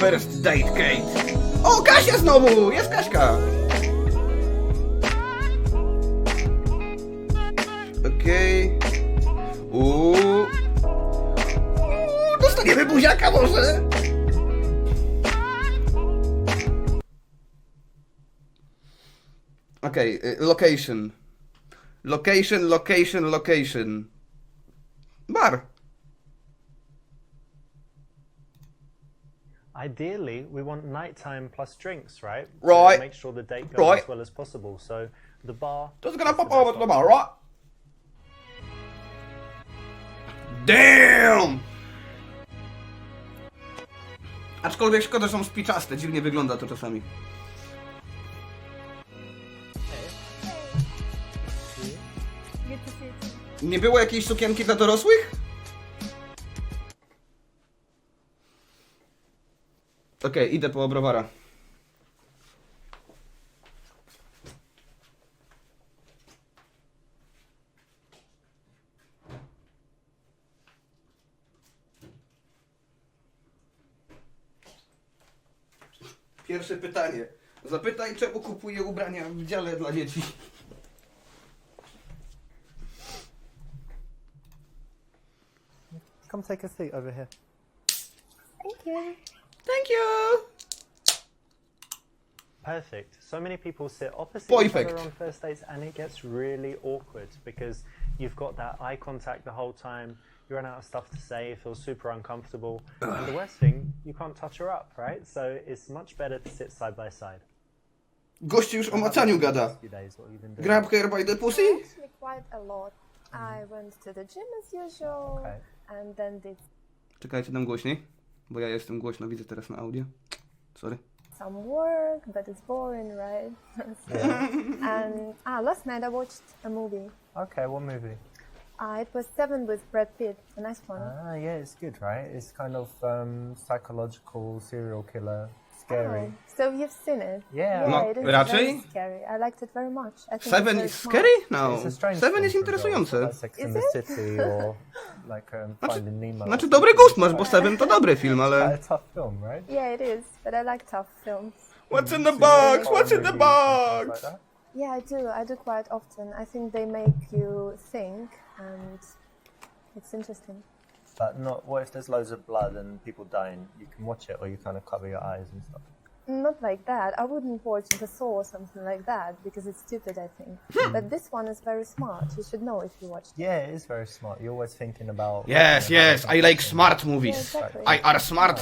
First date, Kate. O, Kasia znowu! Jest Kaśka! Okej. Dostaniemy buziaka może? Okej, location. Location. Bar. Ideally, we want nighttime plus drinks, right? Right. To make sure the date goes Right. as well as possible. So the bar. Just gonna pop over to the bar, right? Damn! Aczkolwiek szkoda, że są spiczaste, dziwnie wygląda to czasami. Nie było jakiejś sukienki dla dorosłych? Okej, idę po browara. Pierwsze pytanie. Zapytaj, czemu kupuję ubrania w dziale dla dzieci. Come take a seat over here. Thank you. Thank you! Perfect. So many people sit opposite Perfect. each other on first dates, and it gets really awkward because you've got that eye contact the whole time. You run out of stuff to say. You feel super uncomfortable. And the worst thing, you can't touch her up, right? So it's much better to sit side by side. Gościu już o macaniu gada. Few days, what you've been doing. Grab her by the pussy? Actually, quite a lot. I went to the gym as usual, Okay. and then did Czekajcie, dam głośniej, bo ja jestem głośno, widzę teraz na audio. Sorry. some work, but it's boring, right? And last night I watched a movie. Okay, what movie? It was Seven with Brad Pitt, a nice one. Yeah, it's good, right? It's kind of psychological serial killer, scary. Oh, so you've seen it? Yeah. No, it is raczej? very scary. I liked it very much. I think Seven it's very is smart. scary? No. It's a strange Seven film jest for interesujące. girls, like Sex in the City or like Finding Nemo. Znaczy dobry gust masz, bo Seven to dobry film, Quite ale... a tough film, right? Yeah, it is, but I like tough films. What's in the box? What's in the Like box? that? Yeah, I do. I do quite often. I think they make you think, and it's interesting. But not. What if there's loads of blood and people dying? You can watch it, or you kind of cover your eyes and stuff. Not like that. I wouldn't watch The Saw or something like that because it's stupid, I think. But this one is very smart. You should know if you watched it. Yeah, it is very smart. You're always thinking about. Yes, yes, I like smart Yeah, movies. exactly. I are smart.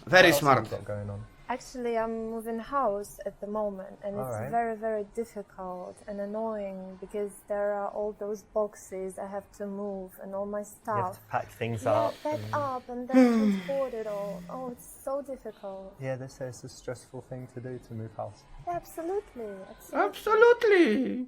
Very What else smart. have you got going on? Actually, I'm moving house at the moment, and it's Alright. very, very difficult and annoying because there are all those boxes I have to move and all my You have stuff. to pack things Yeah, up. pack and- up and then transport it all. Oh, it's so difficult. Yeah, they say it's a stressful thing to do to move house. Yeah, absolutely. Absolutely.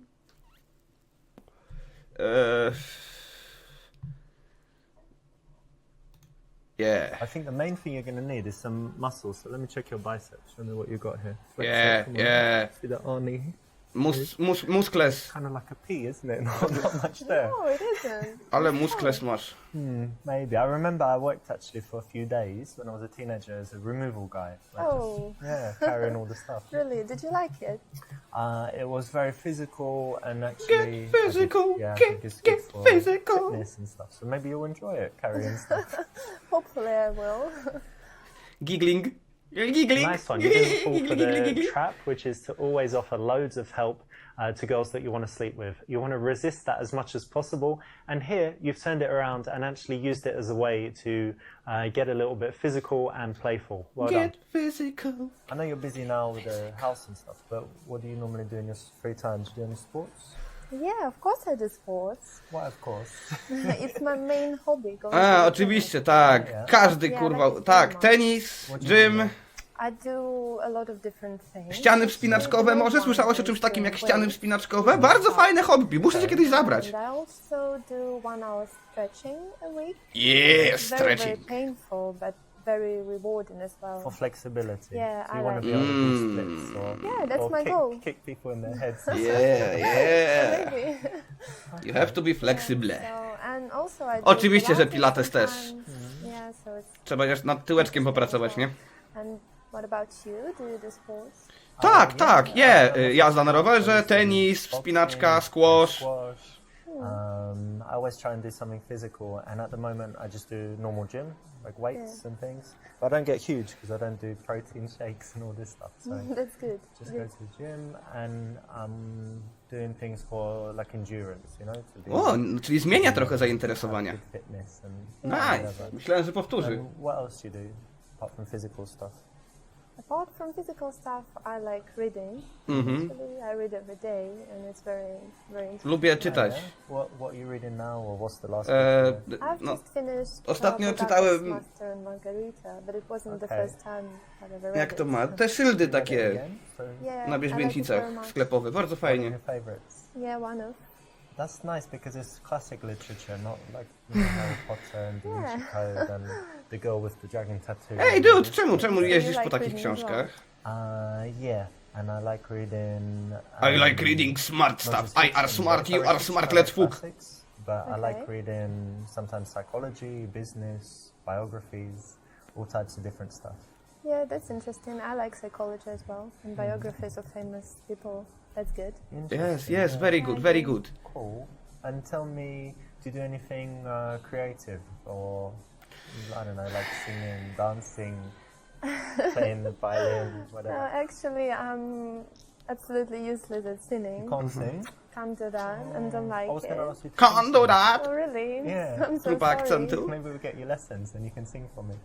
Yeah. I think the main thing you're going to need is some muscle. So let me check your biceps. Show me what you got here. Flex Yeah, it, come on. yeah. See the Arnie? Muskles. Kind of like a pea, isn't it? Not much there. No, it isn't. Ale muskles masz. Maybe. I remember I worked actually for a few days when I was a teenager as a removal guy. Like Oh. yeah, carrying all the stuff. Really? Did you like it? It was very physical and actually... Get physical, I think it's good get for physical. fitness and stuff. So maybe you'll enjoy it, carrying stuff. Hopefully I will. Giggling. Giggling. Nice one. You didn't fall for the trap, which is to always offer loads of help to girls that you want to sleep with. You want to resist that as much as possible. And here, you've turned it around and actually used it as a way to get a little bit physical and playful. Well done. Get physical. I know you're busy now with the house and stuff, but what do you normally do in your free time? Do you do any sports? Yeah, of course I do sports. Why, of course. It's my main hobby. Going to A, the oczywiście, tak. Każdy Yeah, kurwa, like tak. it. Tenis, What do you do gym, now? I do a lot of different things. ściany wspinaczkowe. Może słyszałaś o czymś takim jak ściany wspinaczkowe? Bardzo fajne hobby, muszę cię kiedyś zabrać. And I also do 1 hour stretching a week. Yeah, It's very, very stretching. painful, but very rewarding as well. For flexibility. Yeah, so you I want to like be able to do splits or, Yeah, that's or my goal. kick people in their heads. Yeah, yeah. Maybe. You have to be flexible. So, and also I do Oczywiście, że Pilates Pilates też. sometimes. Yeah, so it's Trzeba też nad tyłeczkiem popracować, nie? and What about you? Do you do sports? Tak, tak, yeah, jazda na rowerze, tenis, wspinaczka, squash. I always try and do something physical, and at the moment I just do normal gym, like weights and things. But I don't get huge because I don't do protein shakes and all this stuff. So That's good. just go to the gym, and I'm doing things for like endurance, you know, to be O, czyli zmienia trochę zainteresowania. fitness and Nice. whatever. Myślałem, że powtórzy. What else do you do apart from physical stuff? Apart from physical stuff, I like reading. Actually, I read every day, and it's very, very interesting. Lubię czytać. What are you reading now, or what's the last E, book you read? I've no, just finished ostatnio Bulgaria's czytałem- Master and Margarita, but it wasn't the Okay. first time I've ever read jak to it. ma? Te szyldy takie Again? So, Yeah, na I like it bieżbieńcicach very much. sklepowe. Bardzo one of fajnie. your favorites? Yeah, one of. That's nice because it's classic literature, not like Harry Potter and Da Vinci Code and the girl with the dragon tattoo. Ej, dude, czemu jeździsz po like takich reading as well? książkach? Yeah, and I like reading. I like reading smart not stuff. just I are fiction, smart, but you are fiction, smart, I let's like fuck. classics, But I like Okay. reading sometimes psychology, business, biographies, all types of different stuff. Yeah, that's interesting. I like psychology as well, and biographies of famous people. That's good. Yes, Interesting, yes, yeah. very good, very good. Cool. And tell me, do you do anything creative, or I don't know, like singing, dancing, playing the violin, No, whatever? actually, I'm absolutely useless at singing. You can't sing? Can't do that, and don't I like was it. going to ask you to Can't sing do for me. that. Oh, really? Yeah. I'm so Group accent sorry. too. Maybe we'll get you lessons and you can sing for me.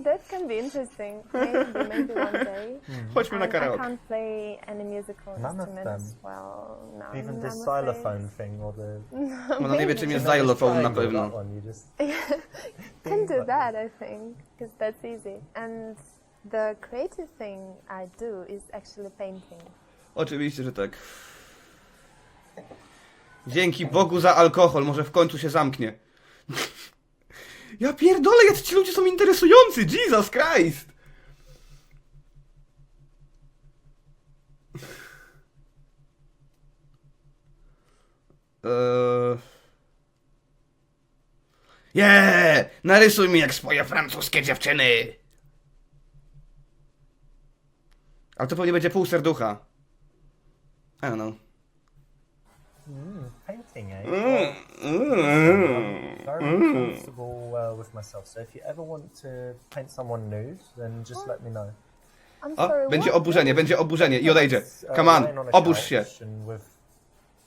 That can be interesting. Maybe one day. Chodźmy na I karaoke. can't play any musical None of instruments. them? Well, no. Even I'm the afraid. xylophone thing or the... Ona nie wie, czym jest You know, the xylophone na triangle, pewno. that one, you just... Can do that, I think, because that's easy. And the creative thing I do is actually painting. Oczywiście, że tak. Dzięki Bogu za alkohol, może w końcu się zamknie. Ja pierdolę, jacy ci ludzie są interesujący, Jesus Christ! Yeah! Narysuj mi jak swoje francuskie dziewczyny! Ale to pewnie będzie pół serducha. I don't know. Painting, eh? I'm very comfortable with myself. So if you ever want to paint someone nude, then just let me know. I'm O, sorry, będzie what? będzie oburzenie i odejdzie. It's, Come on, laying on a obudź couch się. and with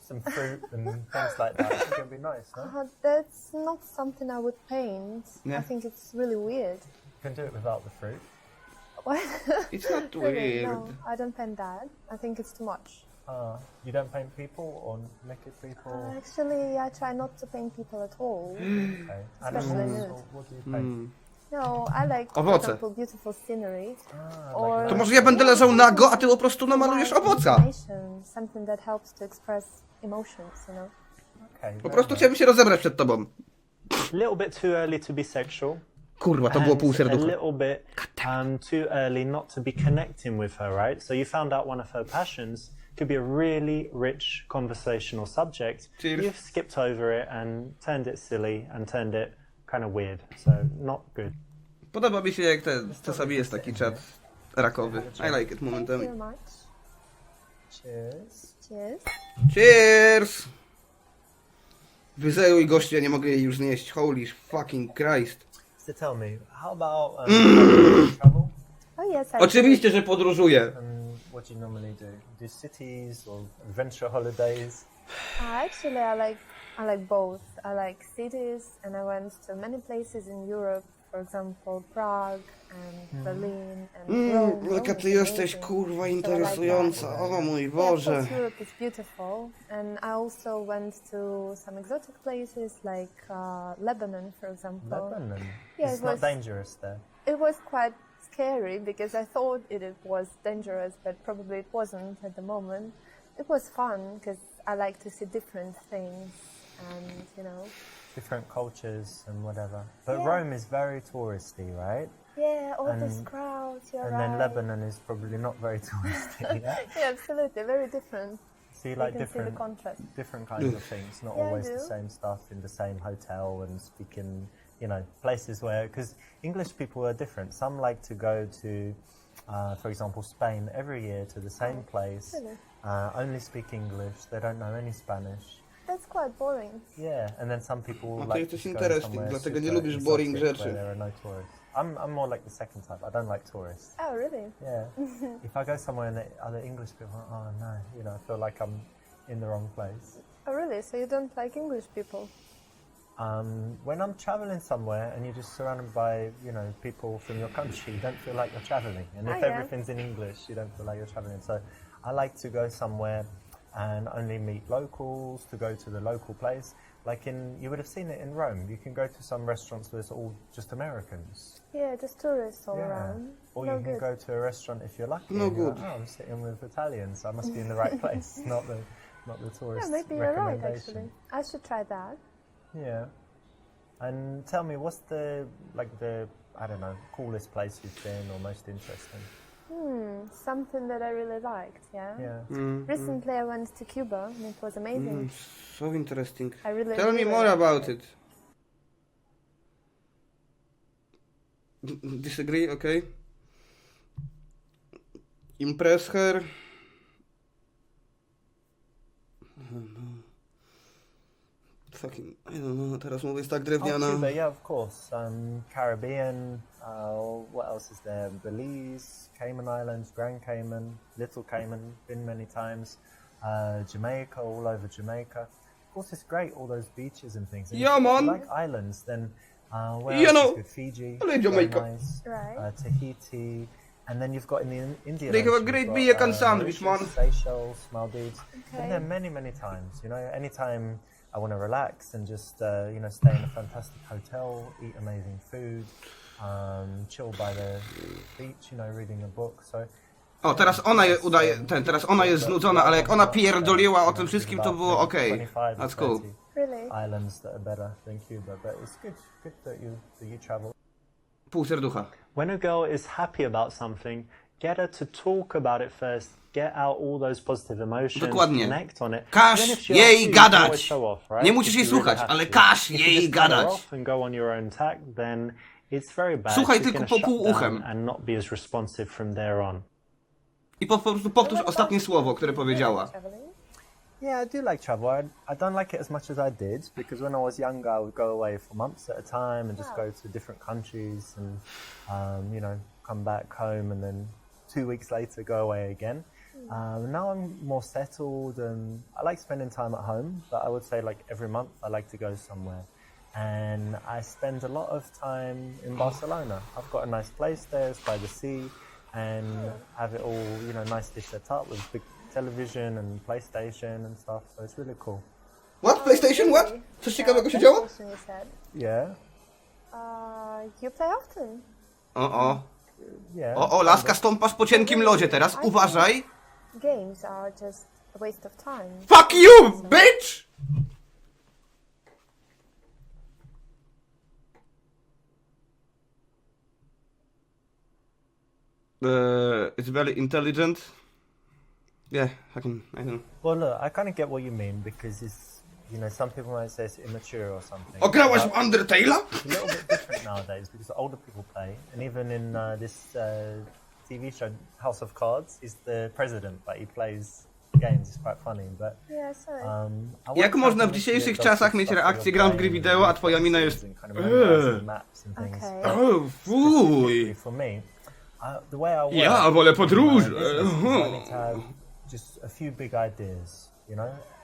some fruit and things like that. I think it'd be nice, no? That's not something I would paint. Yeah. I think it's really weird. You can do it without the fruit. What? It's not Really? weird. No, I don't paint that. I think it's too much. You don't paint people or naked people? Actually, I try not to paint people at all. Okay. especially Animals, nude. or what do you paint? No, I like, for Owoce. example, beautiful scenery. Like To that. może ja będę leżał nago, a ty po prostu namalujesz owoca. Imagination, something that helps to express emotions, you know. Okay, Po very prostu nice. chciałbym się rozebrać przed tobą. A little bit too early to be sexual. Kurwa, to było and pół a serducha. little bit too early not to be connecting with her, right? So you found out one of her passions could be a really rich conversational subject. Cheers. You've skipped over it and turned it silly and turned it kind of weird. So not good. Podoba mi się, jak czasami jest taki czat rakowy. I like it Thank you momentami. very much. Cheers. Cheers. Cheers! Wyzeruj gościu, ja nie mogę jej już znieść. Holy fucking Christ. So tell me, how about travel? Oh yes, I Oczywiście, że podróżuję. What do you normally do? Do cities or adventure holidays? Actually, I like both. I like cities, and I went to many places in Europe. For example, Prague and Berlin and Rome. Jaka Rome ty is jesteś amazing. kurwa So I like interesująca. that. O mój Yeah, of Boże. course, Europe is beautiful, and I also went to some exotic places like Lebanon, for example. Lebanon. Yeah, It's it not was- dangerous there. It was quite scary because I thought it was dangerous, but probably it wasn't at the moment. It was fun because I like to see different things, and you know. Different cultures and whatever. But Yeah. Rome is very touristy, right? Yeah, all these And- crowds. You're And right. then Lebanon is probably not very touristy. Yeah? Yeah, absolutely, very different. So you You like can see the different contrast. different kinds of things, not Yeah, I always the do. same stuff in the same hotel and speaking places where, because English people are different. Some like to go to, for example, Spain every year to the same place, Really? only speak English. They don't know any Spanish. That's quite boring. Yeah, and then some people No to like jesteś to go interesting, somewhere dlatego nie super lubisz boring exotic rzeczy. where there are no tourists. I'm more like the second type. I don't like tourists. Oh, really? Yeah. If I go somewhere and the other English people, oh no, I feel like I'm in the wrong place. Oh, really? So you don't like English people? When I'm traveling somewhere and you're just surrounded by, people from your country, you don't feel like you're traveling. And if yeah. everything's in English, you don't feel like you're traveling. So I like to go somewhere and only meet locals, to go to the local place. Like you would have seen it in Rome. You can go to some restaurants where it's all just Americans. Yeah, just tourists all around. Or No you can good. go to a restaurant if you're lucky. No and you're good. like, I'm sitting with Italians. I must be in the right place, not the tourist Yeah, maybe you're right, recommendation. actually. I should try that. Yeah. And tell me, what's the I don't know, coolest place you've been or most interesting? Something that I really liked, yeah? Yeah. Recently I went to Cuba and it was amazing. So interesting. I really Tell me really more liked about it. Disagree, okay. Impress her. Fucking, I don't know, teraz mowa jest tak drewniana. Cuba, yeah, of course. Caribbean, what else is there? Belize, Cayman Islands, Grand Cayman, Little Cayman, been many times. Jamaica, all over Jamaica. Of course, it's great, all those beaches and things. And Yeah, if man. you like islands, then where You else know, is good? Fiji, I like very Jamaica. nice. Right. Tahiti, and then you've got in the Indian They have a Ocean, great you've beer got, and sandwich, Mauritius, man. Seychelles, Maldives. Okay. Been there many, many times. Anytime I want to relax and just stay in a fantastic hotel, eat amazing food, chill by the beach, reading a book. So O, teraz ona teraz ona jest znudzona, ale jak ona pierdoliła o tym wszystkim, to było okej. That's cool. Really? Islands that are better than Cuba, but it's good that you travel. Pół serducha. When a girl is happy about something, get her to talk about it first. Get out all those positive emotions. Dokładnie. Connect on it. Każ Then if she jej asks you, you can gadać. always show off, right? Nie musisz If jej you really słuchać, have ale to. każ If you jej just cut her gadać. off and go on your own tack, then it's very bad. Słuchaj She's tylko gonna po shut pół down uchem. and not be as responsive from there on. I po prostu powtórz ostatnie słowo, które powiedziała. Traveling? Yeah, I do like travel. I don't like it as much as I did because when I was younger, I would go away for months at a time and just go to different countries and, come back home and then 2 weeks later go away again. Now I'm more settled and I like spending time at home, but I would say like every month I like to go somewhere. And I spend a lot of time in Barcelona. I've got a nice place there, it's by the sea, and have it all, nicely set up with big television and PlayStation and stuff, so it's really cool. What? PlayStation? What? Coś ciekawego się działo? PlayStation, you said. Yeah? You play often? O. Yeah. O, laska, stąpasz po cienkim lodzie teraz. Uważaj. Games are just a waste of time. Fuck you, bitch! It's very intelligent. Yeah, I don't. Well, look, I kind of get what you mean because it's, some people might say it's immature or something. Ograłaś But w Undertale'a? it's a little bit different nowadays because older people play, and even in this TV show House of Cards, he's the president, but he plays games. It's quite funny, but. Yeah, sorry. I want Jak można w something dzisiejszych that does czasach stuff mieć that reakcję, you're gram w gry playing wideo, a and twoja mina jest... and kind of memorizing maps and things. Okay. O, fuj! For me, the way I work, Ja wolę podróże. I need to have just a few big ideas,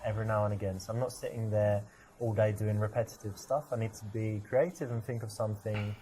every now and again. So I'm not sitting there all day doing repetitive stuff. I need to be creative and think of something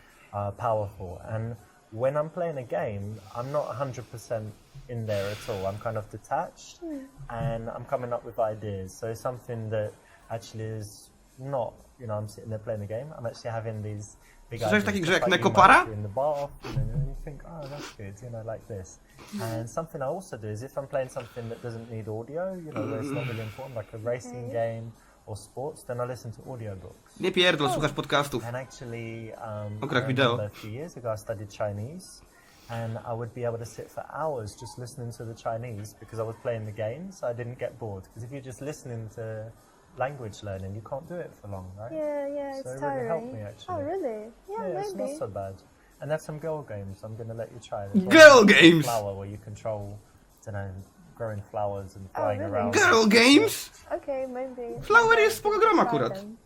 powerful. And when I'm playing a game, I'm not 100% in there at all. I'm kind of detached and I'm coming up with ideas. So it's something that actually is not, I'm sitting there playing a game. I'm actually having these big Słyszałeś takiej grze jak Like you Nekopara? might be in the bath, and you think, oh, that's good, like this. And something I also do is if I'm playing something that doesn't need audio, where it's not really important, like a racing game or sports, then I listen to audiobooks. Nie pierdol, słuchasz podcastów. And actually, O I grach wideo. remember a few years ago I studied Chinese, and I would be able to sit for hours just listening to the Chinese because I was playing the game, so I didn't get bored. Because if you're just listening to language learning, you can't do it for long, right? Yeah, So it's it really tiring. helped me, actually. Oh, really? Yeah, it's maybe. not so bad. And there's some girl games I'm going to let you try. There's one Girl with games? Flower where you control, I don't know, growing flowers and flying really? around. Girl games? Okay, maybe. Flower jest spoko gram Try akurat. them.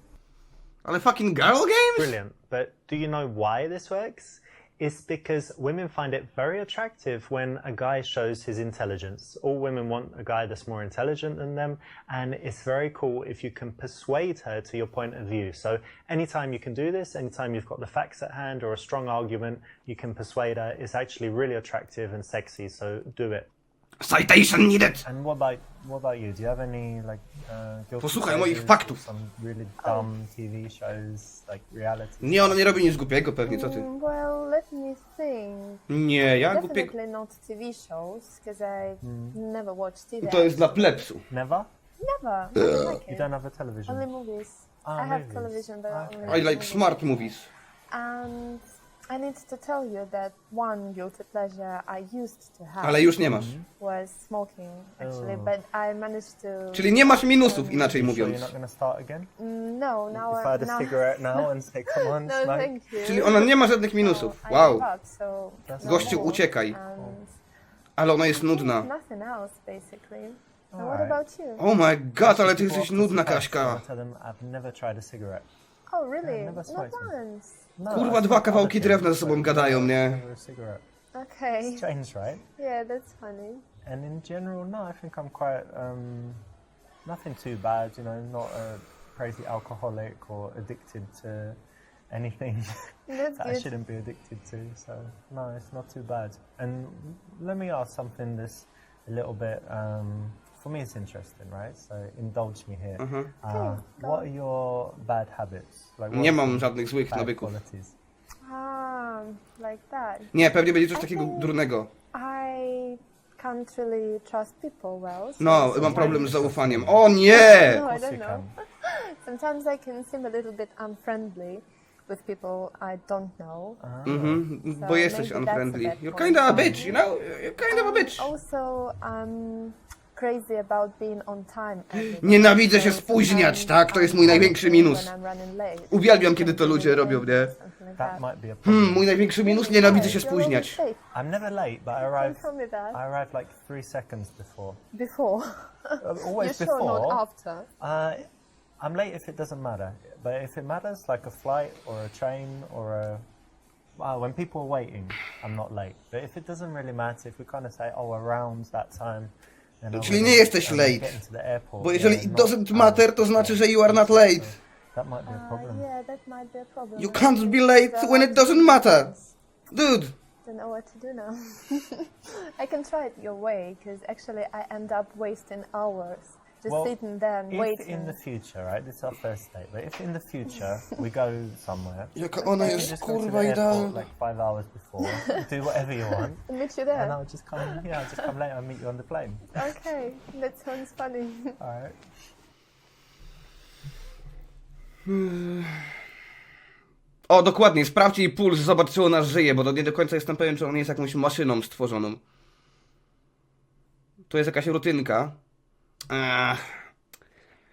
Ale fucking girl games? Brilliant. But do you know why this works? It's because women find it very attractive when a guy shows his intelligence. All women want a guy that's more intelligent than them, and it's very cool if you can persuade her to your point of view. So anytime you can do this, anytime you've got the facts at hand or a strong argument, you can persuade her. It's actually really attractive and sexy, so do it. Citation needed! And what about you? Do you have any like guilty Posłuchaj moich pleasures, faktów. some really dumb TV shows, like reality? Nie, ona nie robi nic głupiego pewnie, co ty? Well, let me think. Nie, ja głupiego... Definitely not TV shows, because I never watch TV. To jest dla plebsu. Never? Never. I don't like You it. don't have a television? Only movies. Ah, I have movies. television, but Okay. only I like movies. smart movies. And I need to tell you that one guilty pleasure I used to have Ale już nie masz. was smoking, actually, Oh. but I managed to... Czyli nie masz minusów, inaczej Sure mówiąc. you're not going to start again? No, now If I had a now... cigarette now and say, come on, No, smoke. thank you. Czyli ona nie ma żadnych minusów. No, I Wow. gave up, so That's no Gościu, more. uciekaj. And Ale ona jest nudna. nothing else, basically. And what Alright. about you? Oh my god, ale ty People jesteś often nudna, suggest Kaśka. I tell them I've never tried a cigarette. Oh, really? never Not smoked them. once. No, Kurwa, I dwa smoke kawałki other drewna things, ze sobą but gadają, nie? never a cigarette. Okay. Strange, right? Yeah, that's funny. And in general, no, I think I'm quite nothing too bad. You know, not a crazy alcoholic or addicted to anything That's that I good. shouldn't be addicted to. So no, it's not too bad. And let me ask something that's a little bit. For me, it's interesting, right? So indulge me here. Mhm. Okay, go What on. are your bad habits? Like, what Nie are mam some żadnych złych bad nawyków. qualities? Like that. Nie, pewnie będzie coś takiego durnego. I can't really trust people well. So No, mam sometimes- problem z zaufaniem. O nie! No, I Of course don't you know. can. Sometimes I can seem a little bit unfriendly with people I don't know. Mhm, So bo jesteś maybe that's a unfriendly. bad You're point. kinda a bitch, you know? You're kind of a bitch. Also, I'm crazy about being on time. every day. Nienawidzę się So spóźniać, sometimes tak? To jest mój I'm największy working minus. when I'm running late. Uwielbiam, kiedy to ludzie robią, nie? Something like That that. might be a problem. Mój największy minus, nienawidzę się You're always spóźniać. late. I'm never late, but I Don't arrive. tell me that. I arrive like 3 seconds before. Before. Always You're sure before. not after. I'm late if it doesn't matter, but if it matters, like a flight or a train or a when people are waiting, I'm not late. But if it doesn't really matter, if we kind of say, oh, around that time, then I Czyli will- nie jesteś and late. get into the airport, Bo jeżeli yeah, it not doesn't matter, to znaczy, że you are not late. That might be a problem. Yeah, that might be a problem. You can't be late when it doesn't matter. Dude. Don't know what to do now. I can try it your way, because actually I end up wasting hours just Well, sitting there and If waiting. in the future, right, this is our first date, but if in the future we go somewhere, Jaka ona you jest, just go to kurwa, the airport idealna. like 5 hours before, do whatever you want, And meet you and there. I'll just come, I'll just come later and meet you on the plane. Okay, that sounds funny. All right. O, dokładnie, sprawdź jej puls, zobacz, czy ona żyje, bo to nie do końca jestem pewien, czy on jest jakąś maszyną stworzoną. To jest jakaś rutynka.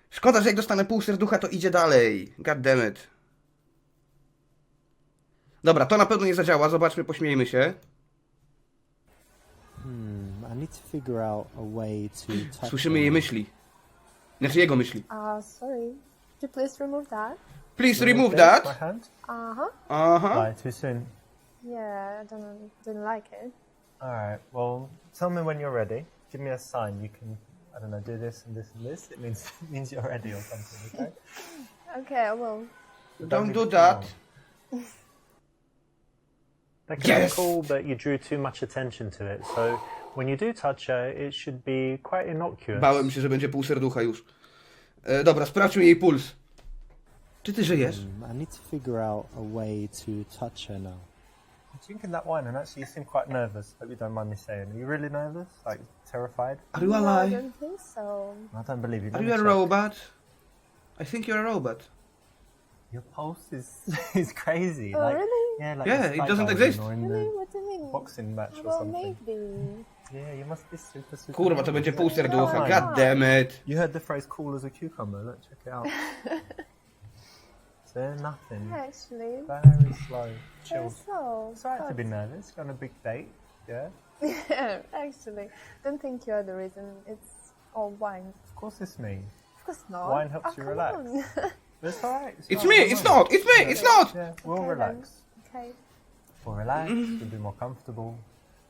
Szkoda, że jak dostanę pół serducha, to idzie dalej. God damn it. Dobra, to na pewno nie zadziała, zobaczmy, pośmiejmy się. I need to figure out a way to touch Słyszymy her. jej myśli. Znaczy jego myśli. Sorry. Could you please remove that? Please remove My that. hand? Uh-huh. Aha. Right, too soon. Yeah, I didn't like it. All right. Well, tell me when you're ready. Give me a sign. You can, I don't know, do this and this and this. It means you're ready or something. Okay. Okay, I will. Don't do that. That can Yes! be cool, but you drew too much attention to it. So when you do touch her, it should be quite innocuous. Bałem się, że będzie pół serducha już. Dobra, sprawdźmy jej puls. Czy ty żyjesz? I need to figure out a way to touch her now. I'm drinking that wine, and actually, you seem quite nervous. Hope you don't mind me saying. Are you really nervous? Like terrified? Are you No, I alive? don't think so. I don't believe you. Are Let you me a check. robot? I think you're a robot. Your pulse is crazy. Oh, like, really? Yeah, like Yeah, the it doesn't skydiving exist. or in the- Really? What do you mean? boxing match or Well, something. maybe. Yeah, you must be super Kurwa, to będzie pół serducha. No. God damn it. You heard the phrase cool as a cucumber, look, check it out. So nothing. Actually, Very slow. Chill. very slow. It's alright to be nervous, you're on a big date, yeah? Yeah, actually. Don't think you're the reason. It's all wine. Of course it's me. Of course not. Wine helps Oh, you come relax. on. But it's alright. It's me, it's not, it's me, it's not. Yeah, we'll Okay, relax. Okay. We'll relax, we'll be more comfortable.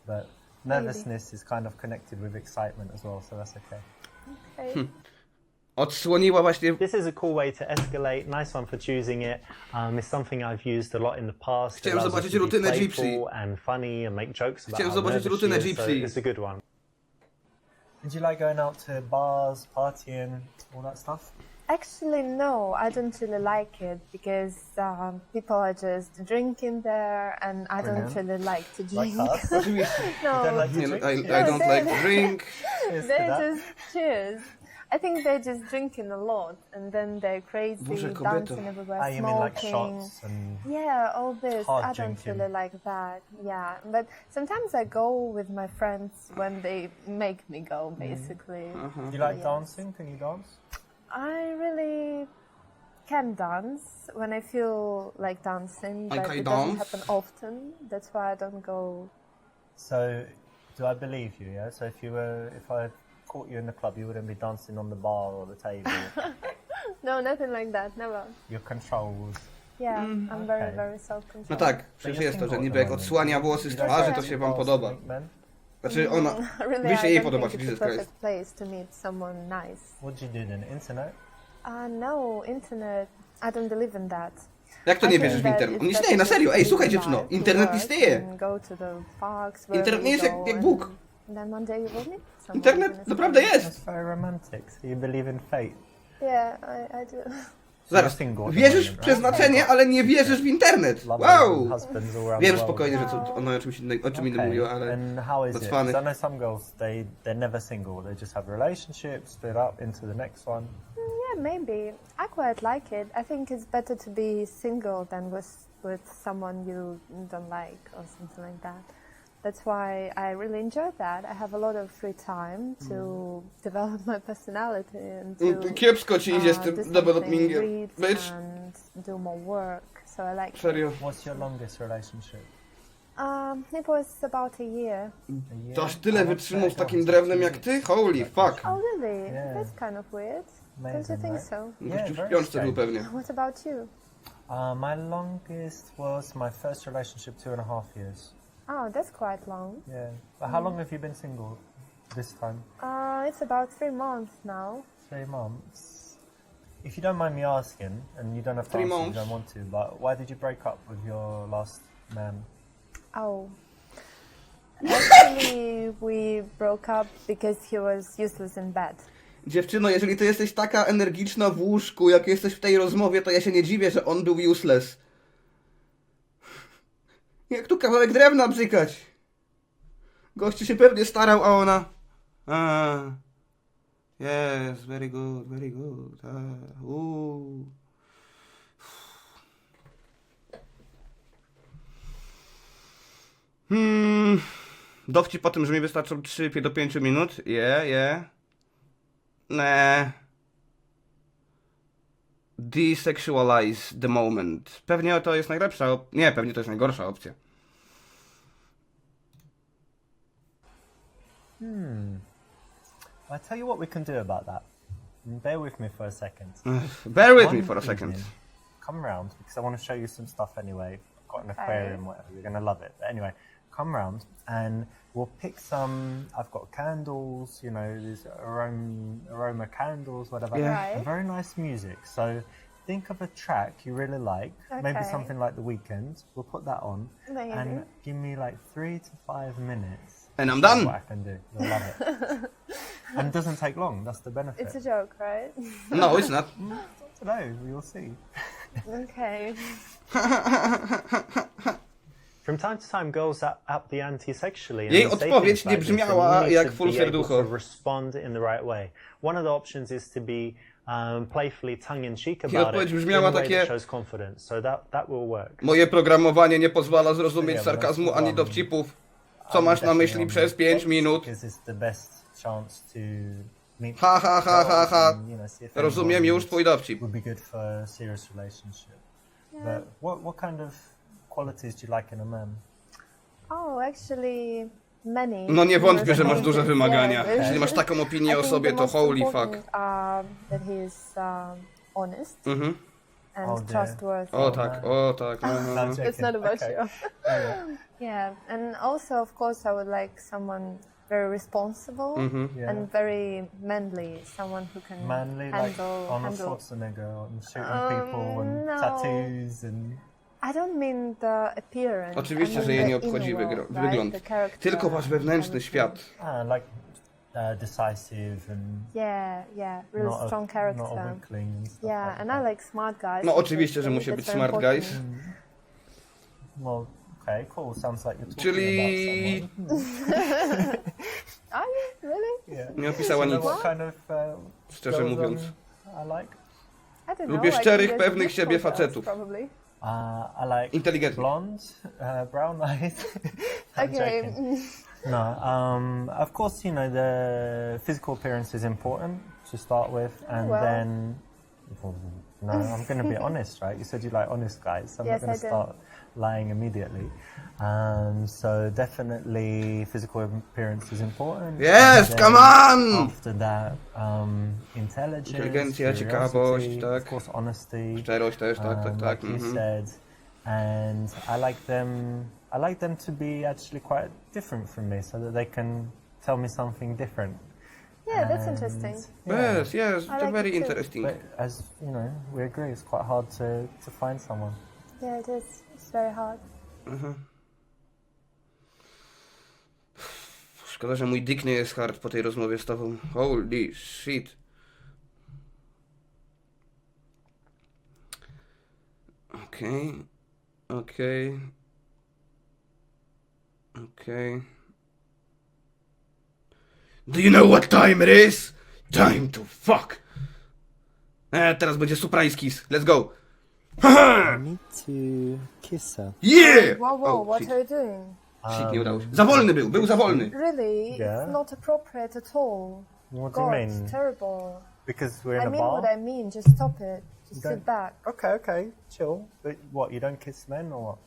But nervousness is kind of connected with excitement as well, so that's okay. Okay. Odsłoniła właśnie... This is a cool way to escalate. Nice one for choosing it. It's something I've used a lot in the past. It Chciałem allows us zobaczyć to be rutynę playful Gypsy. and funny and make jokes about Chciałem how zobaczyć nervous rutynę she is, so Gypsy. it's a good one. Did you like going out to bars, partying, all that stuff? Actually, no, I don't really like it because people are just drinking there, and I don't Brilliant. really like to Like drink. us? Oczywiście. No, You don't like to Nie, drink? I don't like to drink. Cheers to they that. just cheers. I think they're just drinking a lot, and then they're crazy, Boże, kobieto. dancing everywhere, You mean like smoking. shots and... Yeah, all this. Hard I don't drinking. really like that. Yeah, but sometimes I go with my friends when they make me go, basically. You like Yes. dancing? Can you dance? I really can dance when I feel like dancing, but can it dance. doesn't happen often. That's why I don't go. So, do I believe you, yeah? So if I caught you in the club, you wouldn't be dancing on the bar or the table. No, nothing like that. Never. Your controls. Yeah, I'm very, Okay. very self-controlled. No tak, przecież jest to, że niby jak odsłania włosy z twarzy, to się wam podoba. Znaczy ona... Really, Wy się I jej don't podoba, think Jesus it's a Christ. perfect place to meet someone nice. What do you do then? Internet? No, internet. I don't believe in that. Jak to I nie think wierzysz w that internet? it's On better istnieje, na to serio. Ej, live słuchaj life, dziewczyno, to internet work istnieje. and go to the parks Internet wherever nie jest we jak go Bóg. and then one day you will meet someone Internet who's naprawdę nice. jest. That's very romantic. So you believe in fate. Yeah, I do. Zaraz, You're single at the wierzysz w moment, przeznaczenie, ale nie wierzysz w internet. Lovers Wow! and husbands all around Wiem the world. spokojnie, że to ona o czymś innym, o czym innym Okay. mówiła, ale... And how is that's it? funny. 'Cause I know some girls, they're never single. They just have a relationship, split up into the next one. Yeah, maybe. I quite like it. I think it's better to be single than with someone you don't like or something like that. That's why I really enjoy that. I have a lot of free time to develop my personality and to Kiepsko ci idzie z do tym something, developingiem. read Bitch. and do more work. So I like it. Serio. What's your longest relationship? It was about a year. A year? To aż tyle I'm wytrzymał z upset, takim I'm drewnem jak upset. ty? Holy fuck. Oh, really? Yeah. That's kind of weird. Don't you Amazing, think right? so? Yeah, Gościu w very piątce był strange. pewnie. What about you? My longest was my first relationship, 2.5 years. Oh, that's quite long. Yeah. But how long have you been single this time? It's about 3 months now. 3 months. If you don't mind me asking, and you don't have to 3 answer if months. you don't want to, but why did you break up with your last man? Oh. Actually, we broke up because he was useless in bed. Dziewczyno, jeżeli ty jesteś taka energiczna w łóżku, jak jesteś w tej rozmowie, to ja się nie dziwię, że on był useless. Jak tu kawałek drewna bzykać. Gościu się pewnie starał, a ona... Yes, very good, very good. Dowcip po tym, że mi wystarczą 3 do 5 minut. Nee. Desexualize the moment. Pewnie to jest najlepsza nie, pewnie to jest najgorsza opcja. I tell you what we can do about that. Bear with me for a second. Bear with me One for a second. evening, come round because I want to show you some stuff anyway. I've got an Okay. aquarium, whatever. You're going to love it. But anyway, come round and we'll pick some. I've got candles, you know, these aroma candles, whatever. Yeah. Right. And very nice music. So think of a track you really like, maybe Okay. something like The Weeknd. We'll put that on Maybe. and give me like 3 to 5 minutes. And I'm Show done. What I can do. You'll love it. And it doesn't take long. That's the benefit. It's a joke, right? No, it's not. Today, we'll see. Okay. From time to time, girls up the ante sexually. and Jej they say odpowiedź things nie like this, and brzmiała you need jak to full be able serducho. to respond in the right way. One of the options is to be playfully tongue-in-cheek Jej about odpowiedź it in brzmiała a way takie- that shows confidence. So that will work. Moje programowanie nie pozwala zrozumieć Yeah, but sarkazmu that's ani one. dowcipów. Co masz na myśli przez 5 minut? Because it's the best chance to meet Ha, ha, ha, ha, ha. and, you know, see if Rozumiem anyone już twój dowcip. would be good for a serious relationship. Yeah. But what kind of qualities do you like in a man? Oh, actually, many. No nie wątpię, że masz Yes, duże wymagania. yes. Jeśli masz taką opinię I o think sobie, the to most holy important fuck. are that he is honest Mhm. and Oh, dear. trustworthy. O tak, o tak. aha. No, I'm It's not joking. about Okay. you. Yeah, and also, of course, I would like someone very responsible Mhm. Yeah. and very manly, someone who can Manly, like handle. Arnold Schwarzenegger and shooting people and no. tattoos and... I don't mean the appearance. Oczywiście, I mean że jej the nie obchodzi inner world, right? wygląd. The character Tylko wasz wewnętrzny and świat. like decisive and Yeah, really not strong a character. weakling and stuff Yeah, like and that. I like smart guys. No oczywiście, że obviously. musi być That's very smart important. guys. Well, okay, cool. Sounds like you're talking Czyli about someone. Are you really? Yeah. nie opisała You nic. know what kind of Szczerze girls, mówiąc. I like? I don't Lubię know. I szczerych, think there's pewnych siebie difficult girls, facetów. Probably. I like Inteligentny. blonde, brown eyes. I'm Okay. joking. No, of course, you know, the physical appearance is important to start with, and Well. then, no, I'm going to be honest, right? You said you like honest guys, so I'm Yes, not going I to do. start lying immediately. So definitely physical appearance is important. Yes, And come then on! After that, intelligence, Inteligencja, curiosity, ciekawość, tak. of course, honesty. Szczerość też, tak, tak, tak. Like you Mhm. said, and I like them to be actually quite different from me, so that they can tell me something different. Yeah, that's And, interesting. yeah, Yes, yes, I like very it too. interesting. but as you know, we agree it's quite hard to find someone. Yeah, it is. It's very hard. Szkoda, że mój dick nie jest hard po tej rozmowie z tobą. Holy shit. Okej. Okej. Okej. Do you know what time it is? Time to fuck. Teraz będzie surprise kiss. Let's go. I need to kiss her. Yeah! Whoa, Oh, what shit. are you doing? Shit, nie udało się. Za wolny był za wolny. Really? Yeah. It's not appropriate at all. What do you God, mean? it's terrible. Because we're in I a mean bar. what I mean. Just stop it. Just Don't- sit back. Okay, chill. But what? You don't kiss men or what?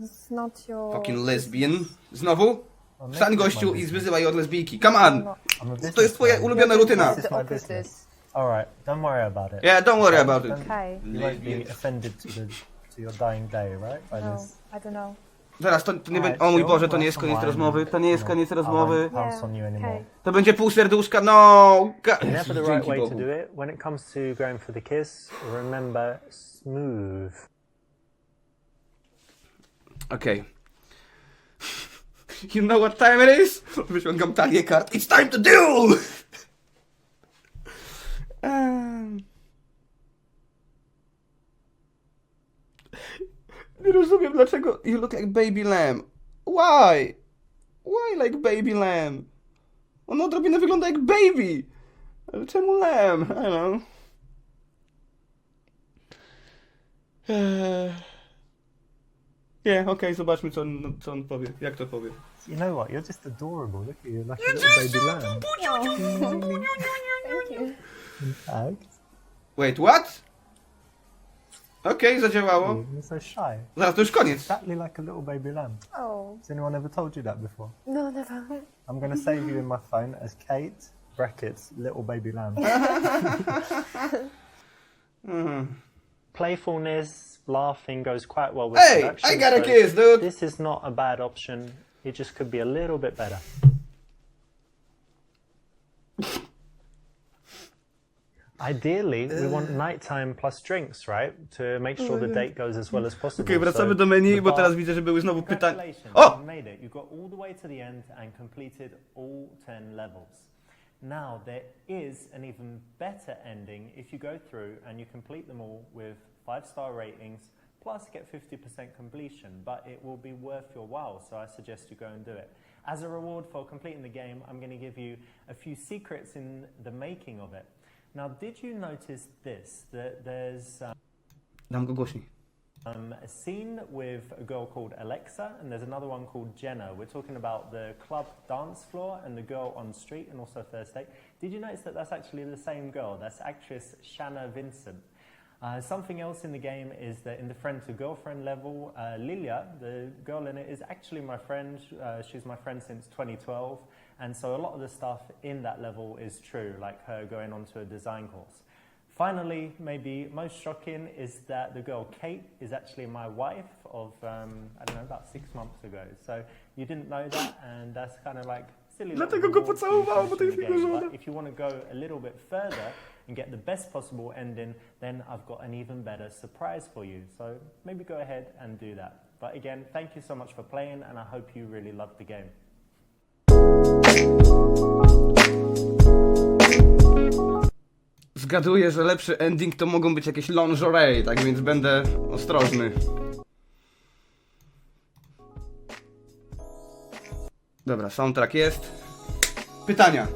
It's not your. Fucking lesbian. Znowu? Oh, Wstań gościu i zwyzywaj od lesbijki. Come on! No. I'm a To jest twoja businessman. ulubiona rutyna. The This is my opposite. business. All right, don't worry about it. Yeah, don't worry about it. Okay. You won't be offended to your dying day, right? By No, this. I don't know. Zaraz, to nie będzie... Alright, O mój chill, Boże, to nie we'll jest have koniec some rozmowy. wine. To nie jest No, koniec I rozmowy. won't pounce on you anymore. Okay. To będzie pół serduszka, no! Never the right Dzięki way to Bogu. do it. When it comes to going for the kiss, remember smooth. Okej. You know what time it is? Wyciągam talię kart. It's time to duel! Nie rozumiem dlaczego you look like baby lamb. Why? Why like baby lamb? Ona odrobinę wygląda jak baby. Ale czemu lamb? I don't know. Nie, okej, zobaczmy co on powie. Jak to powie. You know what? You're just adorable. Look at you, like a little baby lamb. Thank you. In fact, Wait, what? Okej, zadziałało. you're so shy. Zaraz, to już koniec. Exactly like a little baby lamb. Oh Has anyone ever told you that before? no, never. I'm going to save you in my phone as Kate brackets little baby lamb. Playfulness, laughing goes quite well with Hey, seduction, I got a so kiss, dude. This is not a bad option. It just could be a little bit better. Ideally, we want nighttime plus drinks, right? To make sure the date goes as well as possible. Okej, wracamy So do menu, the bo bar- teraz widzę, że były znowu pytania. Congratulations, O! you made it. You got all the way to the end and completed all 10 levels. Now, there is an even better ending if you go through and you complete them all with 5-star ratings, plus get 50% completion, but it will be worth your while, so I suggest you go and do it. As a reward for completing the game, I'm going to give you a few secrets in the making of it. Now, did you notice this, that there's... Dam go głośniej. A scene with a girl called Alexa, and there's another one called Jenna. We're talking about the club dance floor and the girl on street, and also first date. Did you notice that that's actually the same girl? That's actress Shanna Vincent. Something else in the game is that in the friend to girlfriend level, Lilia, the girl in it, is actually my friend. She's my friend since 2012, and so a lot of the stuff in that level is true, like her going on to a design course. Finally, maybe most shocking is that the girl Kate is actually my wife of, I don't know, about 6 months ago. So you didn't know that, and that's kind of like silly. Dlatego go pocałowałem, bo to jest jego żona. But if you want to go a little bit further and get the best possible ending, then I've got an even better surprise for you. So maybe go ahead and do that. But again, thank you so much for playing, and I hope you really loved the game. Zgaduję, że lepszy ending to mogą być jakieś lingerie, tak więc będę ostrożny. Dobra, soundtrack jest. Pytania.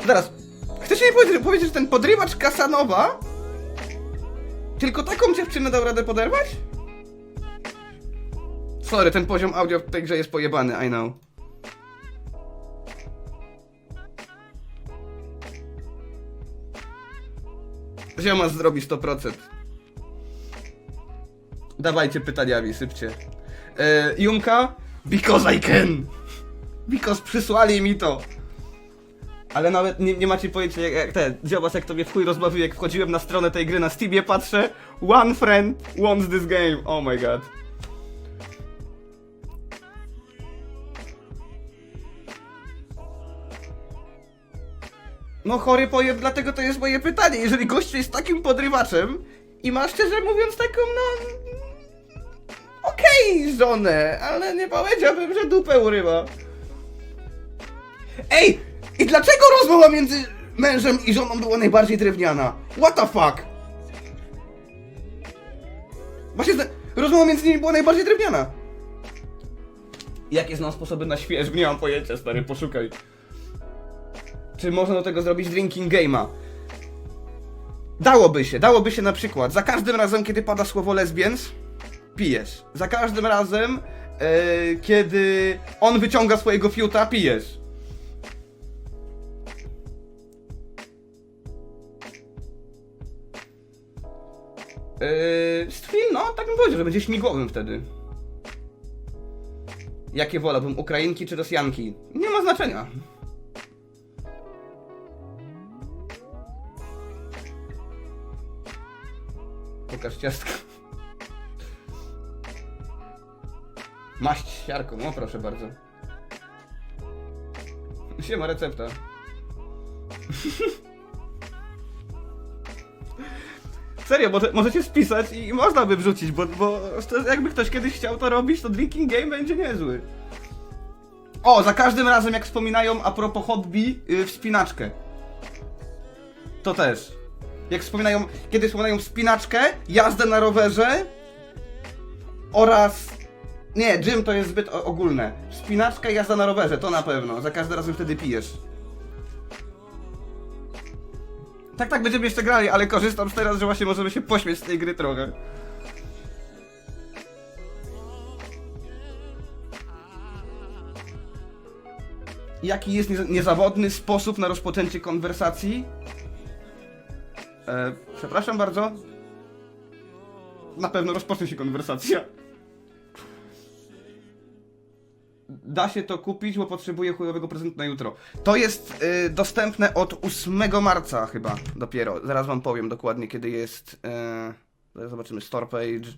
Zaraz, chcecie mi powiedzieć, że ten podrywacz Kasanowa tylko taką dziewczynę dał radę poderwać? Sorry, ten poziom audio w tej grze jest pojebany, I know. Zioma zrobi 100%. Dawajcie pytaniami, sypcie. Jumka? Because I can! Because przysłali mi to! Ale nawet nie macie pojęcia jak zobacz jak to mnie w chuj rozbawił, jak wchodziłem na stronę tej gry na Steamie, patrzę. One friend wants this game. Oh my god. No chory pojeb, dlatego to jest moje pytanie. Jeżeli gościu jest takim podrywaczem i ma szczerze mówiąc taką, no... Okej, żonę, ale nie powiedziałbym, że dupę urywa. Ej! I dlaczego rozmowa między mężem i żoną była najbardziej drewniana? What the fuck? Właśnie rozmowa między nimi była najbardziej drewniana. Jakie znam sposoby na świeżb? Nie mam pojęcia, stary, poszukaj. Czy można do tego zrobić drinking game'a? Dałoby się na przykład. Za każdym razem, kiedy pada słowo lesbians, pijesz. Za każdym razem, kiedy on wyciąga swojego fiuta, pijesz. Stwil, no, tak bym powiedział, że będzie śmigłowym wtedy. Jakie wolałbym, Ukrainki czy Rosjanki? Nie ma znaczenia. Pokaż ciastko. Maść siarką, o proszę bardzo. Siema recepta. Serio, możecie spisać i można by wrzucić, bo jakby ktoś kiedyś chciał to robić, to drinking game będzie niezły. O, za każdym razem jak wspominają a propos hobby, wspinaczkę. To też. Jak kiedy wspominają wspinaczkę, jazdę na rowerze oraz... Nie, gym to jest zbyt ogólne. Wspinaczka i jazda na rowerze, to na pewno. Za każdym razem wtedy pijesz. Tak, będziemy jeszcze grali, ale korzystam teraz, że właśnie możemy się pośmiać z tej gry trochę. Jaki jest niezawodny sposób na rozpoczęcie konwersacji? Przepraszam bardzo. Na pewno rozpocznie się konwersacja. Da się to kupić, bo potrzebuję chujowego prezentu na jutro. To jest dostępne od 8 marca chyba dopiero. Zaraz wam powiem dokładnie kiedy jest. Zobaczymy store page.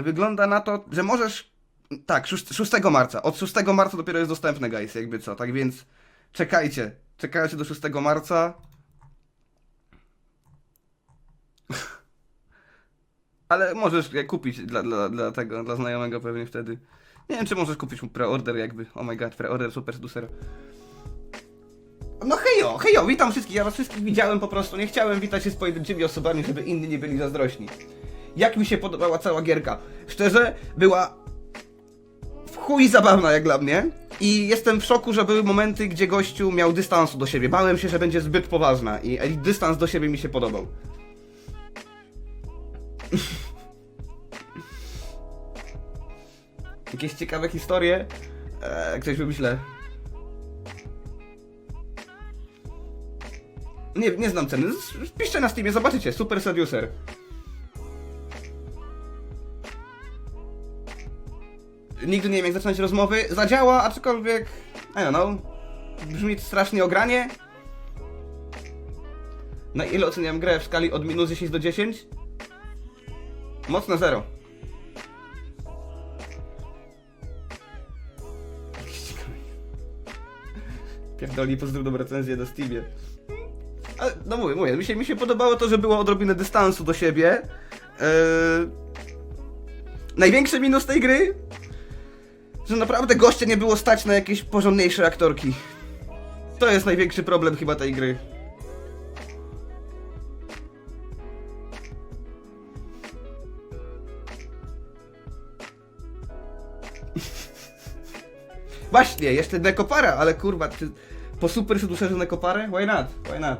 Wygląda na to, że możesz... Tak, 6 marca. Od 6 marca dopiero jest dostępne, guys, jakby co. Tak więc czekajcie. Czekajcie do 6 marca. Ale możesz je kupić dla znajomego pewnie wtedy. Nie wiem, czy możesz kupić mu preorder jakby. Oh my god, preorder super Seducer. No hejo, witam wszystkich, ja was wszystkich widziałem po prostu. Nie chciałem witać się z pojedynczymi osobami, żeby inni nie byli zazdrośni. Jak mi się podobała cała gierka? Szczerze, była w chuj zabawna jak dla mnie. I jestem w szoku, że były momenty, gdzie gościu miał dystansu do siebie. Bałem się, że będzie zbyt poważna i dystans do siebie mi się podobał. Jakieś ciekawe historie? Ktoś wymyślę. Nie znam ceny. Piszcie na Steamie, zobaczycie. Super Seducer. Nigdy nie wiem, jak zacząć rozmowy. Zadziała, aczkolwiek... I don't know. Brzmi strasznie ogranie. Na ile oceniam grę w skali od minus 10 do 10? Mocno 0. Pierdoli pozdrówną recenzję na Steamie. Ale, no mówię, mi się podobało to, że było odrobinę dystansu do siebie. Największy minus tej gry, że naprawdę goście nie było stać na jakieś porządniejsze aktorki. To jest największy problem chyba tej gry. Właśnie, jeszcze nekopara, ale kurwa, po Super Seducerze nekoparę? Why not? Why not?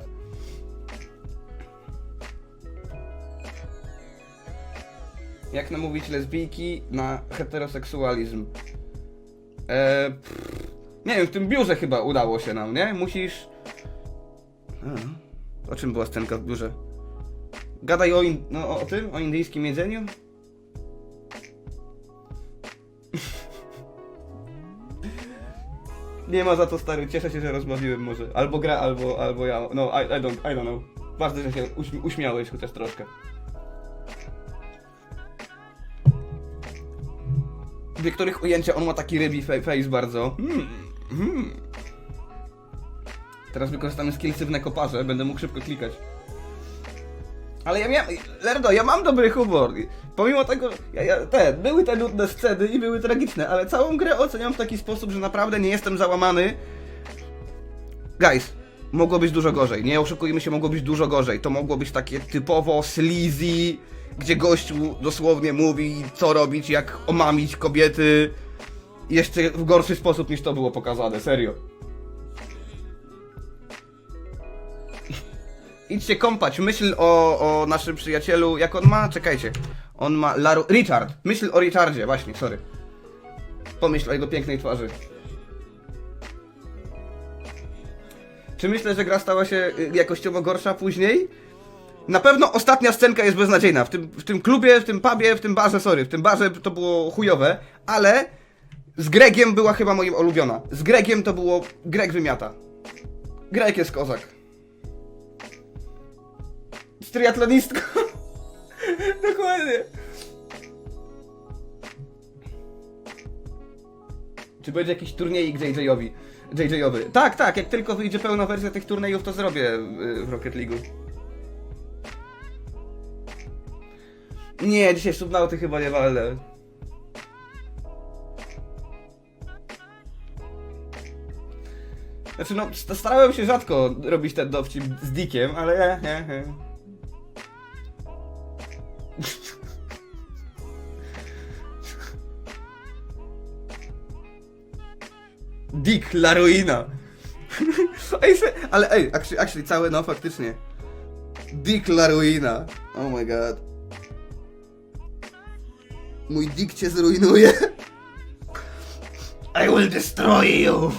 Jak namówić lesbijki na heteroseksualizm? Nie wiem, w tym biurze chyba udało się nam, nie? Musisz... O czym była scenka w biurze? Gadaj o tym? O indyjskim jedzeniu? Nie ma za to, stary, cieszę się, że rozmawiałem może. Albo gra, albo ja. No, I don't know. Ważne, że się uśmiałeś chociaż troszkę. W niektórych ujęciach on ma taki rybi face bardzo. Teraz wykorzystamy skillsy w nekoparze, będę mógł szybko klikać. Ale ja mam dobry humor. Pomimo tego, były te nudne sceny i były tragiczne, ale całą grę oceniam w taki sposób, że naprawdę nie jestem załamany. Guys, mogło być dużo gorzej. Nie oszukujmy się, mogło być dużo gorzej. To mogło być takie typowo sleazy, gdzie gościu dosłownie mówi, co robić, jak omamić kobiety. Jeszcze w gorszy sposób niż to było pokazane, serio. Idźcie kąpać, myśl o naszym przyjacielu, jak on ma? Czekajcie. On ma Richard. Myśl o Richardzie, właśnie, sorry. Pomyśl o jego pięknej twarzy. Czy myślę, że gra stała się jakościowo gorsza później? Na pewno ostatnia scenka jest beznadziejna. W tym klubie, w tym pubie, w tym barze, sorry. W tym barze to było chujowe, ale z Gregiem była chyba moja ulubiona. Z Gregiem to było... Greg wymiata. Greg jest kozak. Z triatlonistką. Dokładnie. Czy będzie jakiś turniejik JJowy? Tak, jak tylko wyjdzie pełna wersja tych turniejów, to zrobię w Rocket League'u. Nie, dzisiaj subnauty chyba nie walę. Znaczy no, starałem się rzadko robić ten dowcip z Dickiem, ale nie. Dick la ruina. Ale actually całe, no faktycznie. Dick la ruina. Oh my god. Mój dick cię zrujnuje. I will destroy you.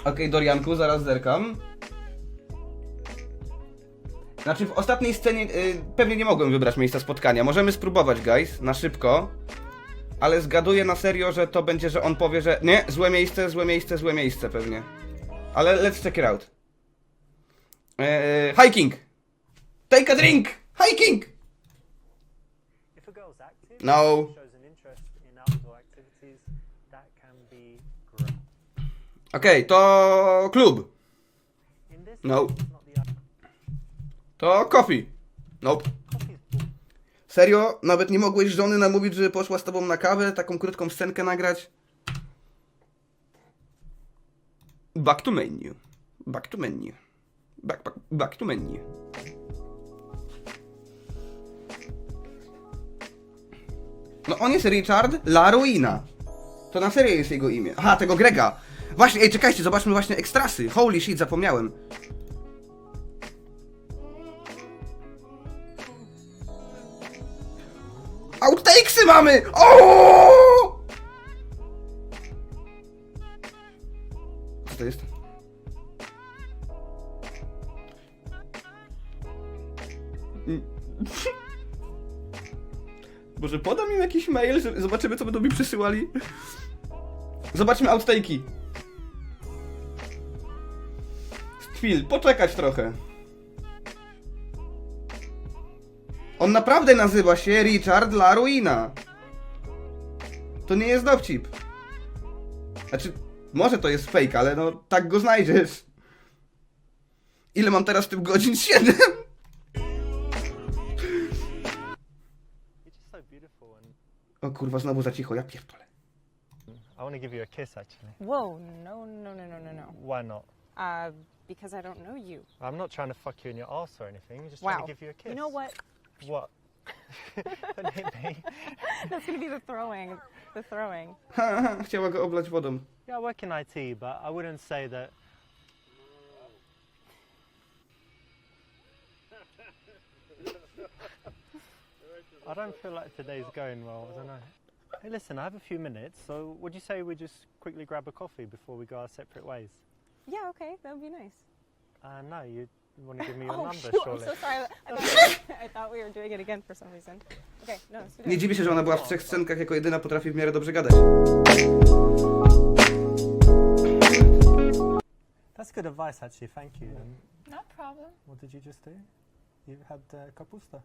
Okej, Dorianku, zaraz zerkam. Znaczy w ostatniej scenie pewnie nie mogłem wybrać miejsca spotkania. Możemy spróbować, guys, na szybko. Ale zgaduję na serio, że to będzie, że on powie, że nie, złe miejsce pewnie. Ale let's check it out. Hiking! Take a drink! Hiking! No. Okej, to klub. No. To coffee. Nope. Serio? Nawet nie mogłeś żony namówić, żeby poszła z tobą na kawę, taką krótką scenkę nagrać? Back to menu. Back to menu. Back to menu. No on jest Richard La Ruina. To na serio jest jego imię. Aha, tego Grega. Właśnie, ej, czekajcie, zobaczmy właśnie ekstrasy. Holy shit, zapomniałem. Outtakesy mamy! O! Co to jest? Może podam im jakiś mail, że zobaczymy, co będą mi przysyłali? Zobaczmy outtake'i. Chwil, poczekać trochę. On naprawdę nazywa się Richard La Ruina. To nie jest dowcip. Znaczy, może to jest fake, ale no tak go znajdziesz. Ile mam teraz w tym godzin? 7. O kurwa, znowu za cicho, ja pierdolę. I want to give you a kiss, actually. Whoa, no. Why not? Because I don't know you. I'm not trying to fuck you in your arse or anything. I'm just Wow. trying to give you a kiss. You know what? What? Don't hit me. That's gonna be the throwing. The throwing. Chciała go oblać wodą. Yeah, I work in IT, but I wouldn't say that. I don't feel like today's going well. I don't know. Hey, listen, I have a few minutes, so would you say we just quickly grab a coffee before we go our separate ways? Yeah, okay, that would be nice. No, you want to give me your Oh, number, shoot, surely. I'm so sorry. I thought we were doing it again for some reason. Okay, no, sit Nie down. dziwię się, że ona była w 3 scenkach, jako jedyna potrafi w miarę dobrze gadać. That's good advice, actually. Thank you. No problem. What did you just do? You had kapusta.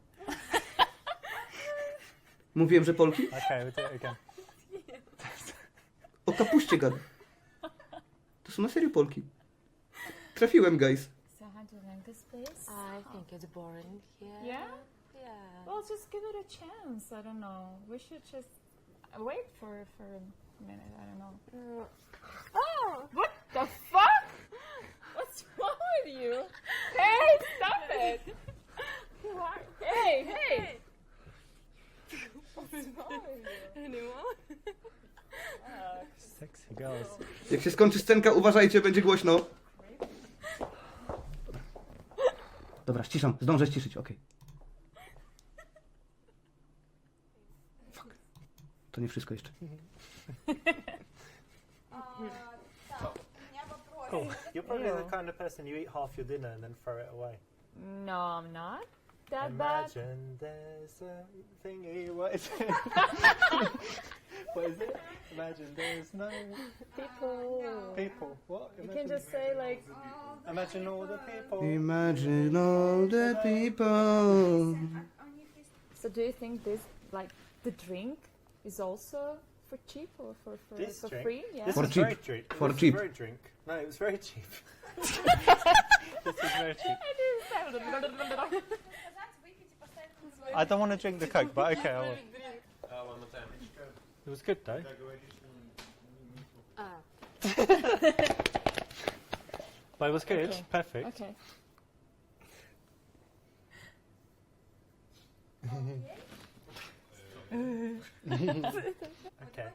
Mówiłem, że Polki? Okay, we'll do it again. O kapuście gada. To są na serio Polki. Trafiłem, guys. So how do you like this place? I think it's boring here. Yeah? Yeah. Well, just give it a chance. I don't know. We should just wait for a minute. I don't know. Oh! What the fuck? What's wrong with you? Hey, stop it! Hey! What's wrong with you? Sexy girls. Jak się skończy scenka, uważajcie, będzie głośno. Dobra, ściszam, zdążę ściszyć, okej. Fuck. To nie wszystko jeszcze. Cool. You're probably the kind of person you eat half your dinner and then throw it away. No, I'm not that bad. Imagine there's a thingy. What is it? What is it? Imagine there's no people. What? You can just say like, Imagine all the people. Imagine all the people. so do you think this, like, the drink is also for cheap or for This for drink? free? Yeah. This For is cheap. very cheap. For This is cheap. very drink. No, it was very cheap. This is very cheap. I don't want to drink the Coke, but okay, I will. It was good though. But it was good. Okay. Perfect. Okay. Okay.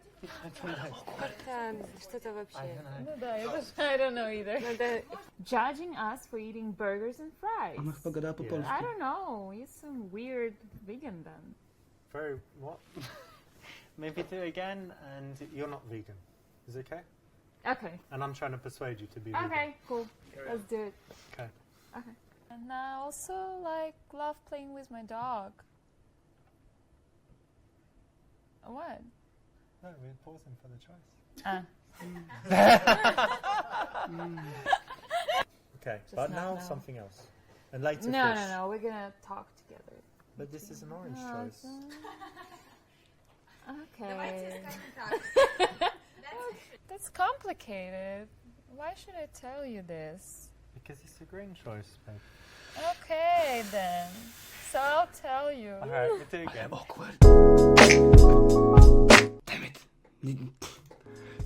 Что это вообще? No, I don't know either. Надо... Judging us for eating burgers and fries. Ona chyba gadała po Yeah. polsku. I don't know. He's some weird vegan then. Very what? Maybe do it again, and you're not vegan. Is it okay? Okay. And I'm trying to persuade you to be vegan. Okay, cool. Let's do it. Okay. Okay. And I also love playing with my dog. What? No, we're pausing for the choice. Ah. Okay, Just but not now now. something else. And later No, fish. no. We're gonna talk together. But this is an orange No, choice. Okay. That's complicated. Why should I tell you this? Because it's a green choice, babe. Okay then. So I'll tell you. Alright, we'll do it again. Awkward. Damn it.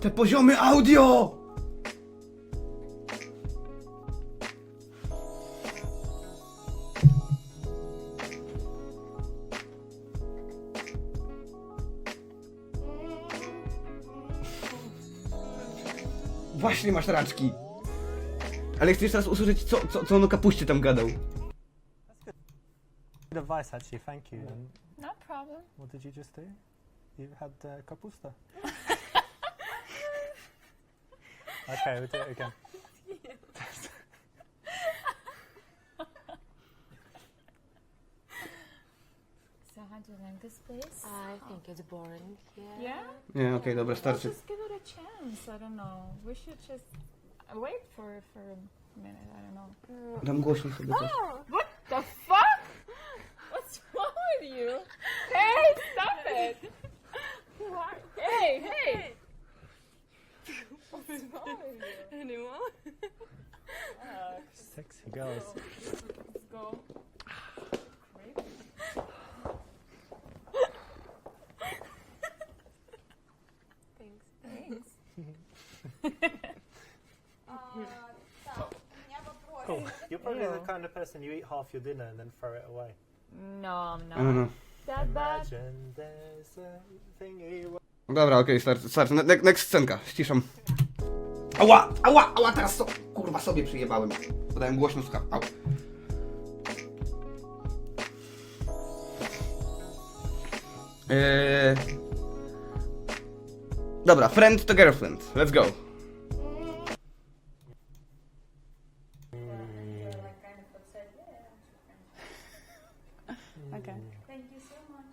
Te poziomy audio! Właśnie masz raczki. Ale chcesz teraz usłyszeć, co on o kapuście tam gadał. Good advice, actually. Thank you. No problem. What did you just do? You had kapusta. Okay, we'll do it again. So how do you like this place? I think it's boring here. Yeah? Nie, okej, dobra, Well, starczy. just give it a chance. I don't know. We should just wait for a minute. I don't know. Dam głośno sobie coś. What the fuck? What's wrong with you? Hey, stop it! Hey, hey! What's wrong with you? Anyone? Sexy girls. Let's go. Thanks. Cool. You're probably the kind of person you eat half your dinner and then throw it away. No, I'm not. No. That bad? Imagine there's a thingy. Dobra, okej, starczy. Next scenka, ściszam. Ała, teraz kurwa sobie przyjebałem. Podałem głośno słuchawkę. Au. Dobra, friend to girlfriend. Let's go. Okay. Thank you so much.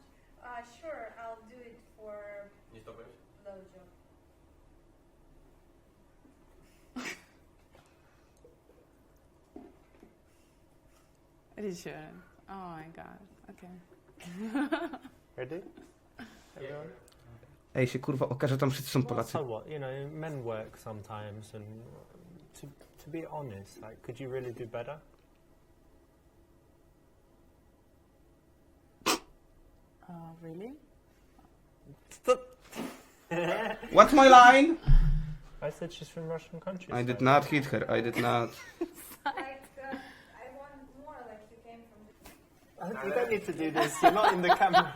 Sure, I'll do it for blowjob. It should. Oh my god. Okay. Ready? Everyone? Ej, się kurwa okaże, tam wszyscy są Polacy. So what? You know, men work sometimes, and to be honest, like, could you really do better? Really? What's my line? I said she's from Russian country. I did not hit her, I did not. Like, I want more like you came from the... You don't need to do this. You're not in the camera.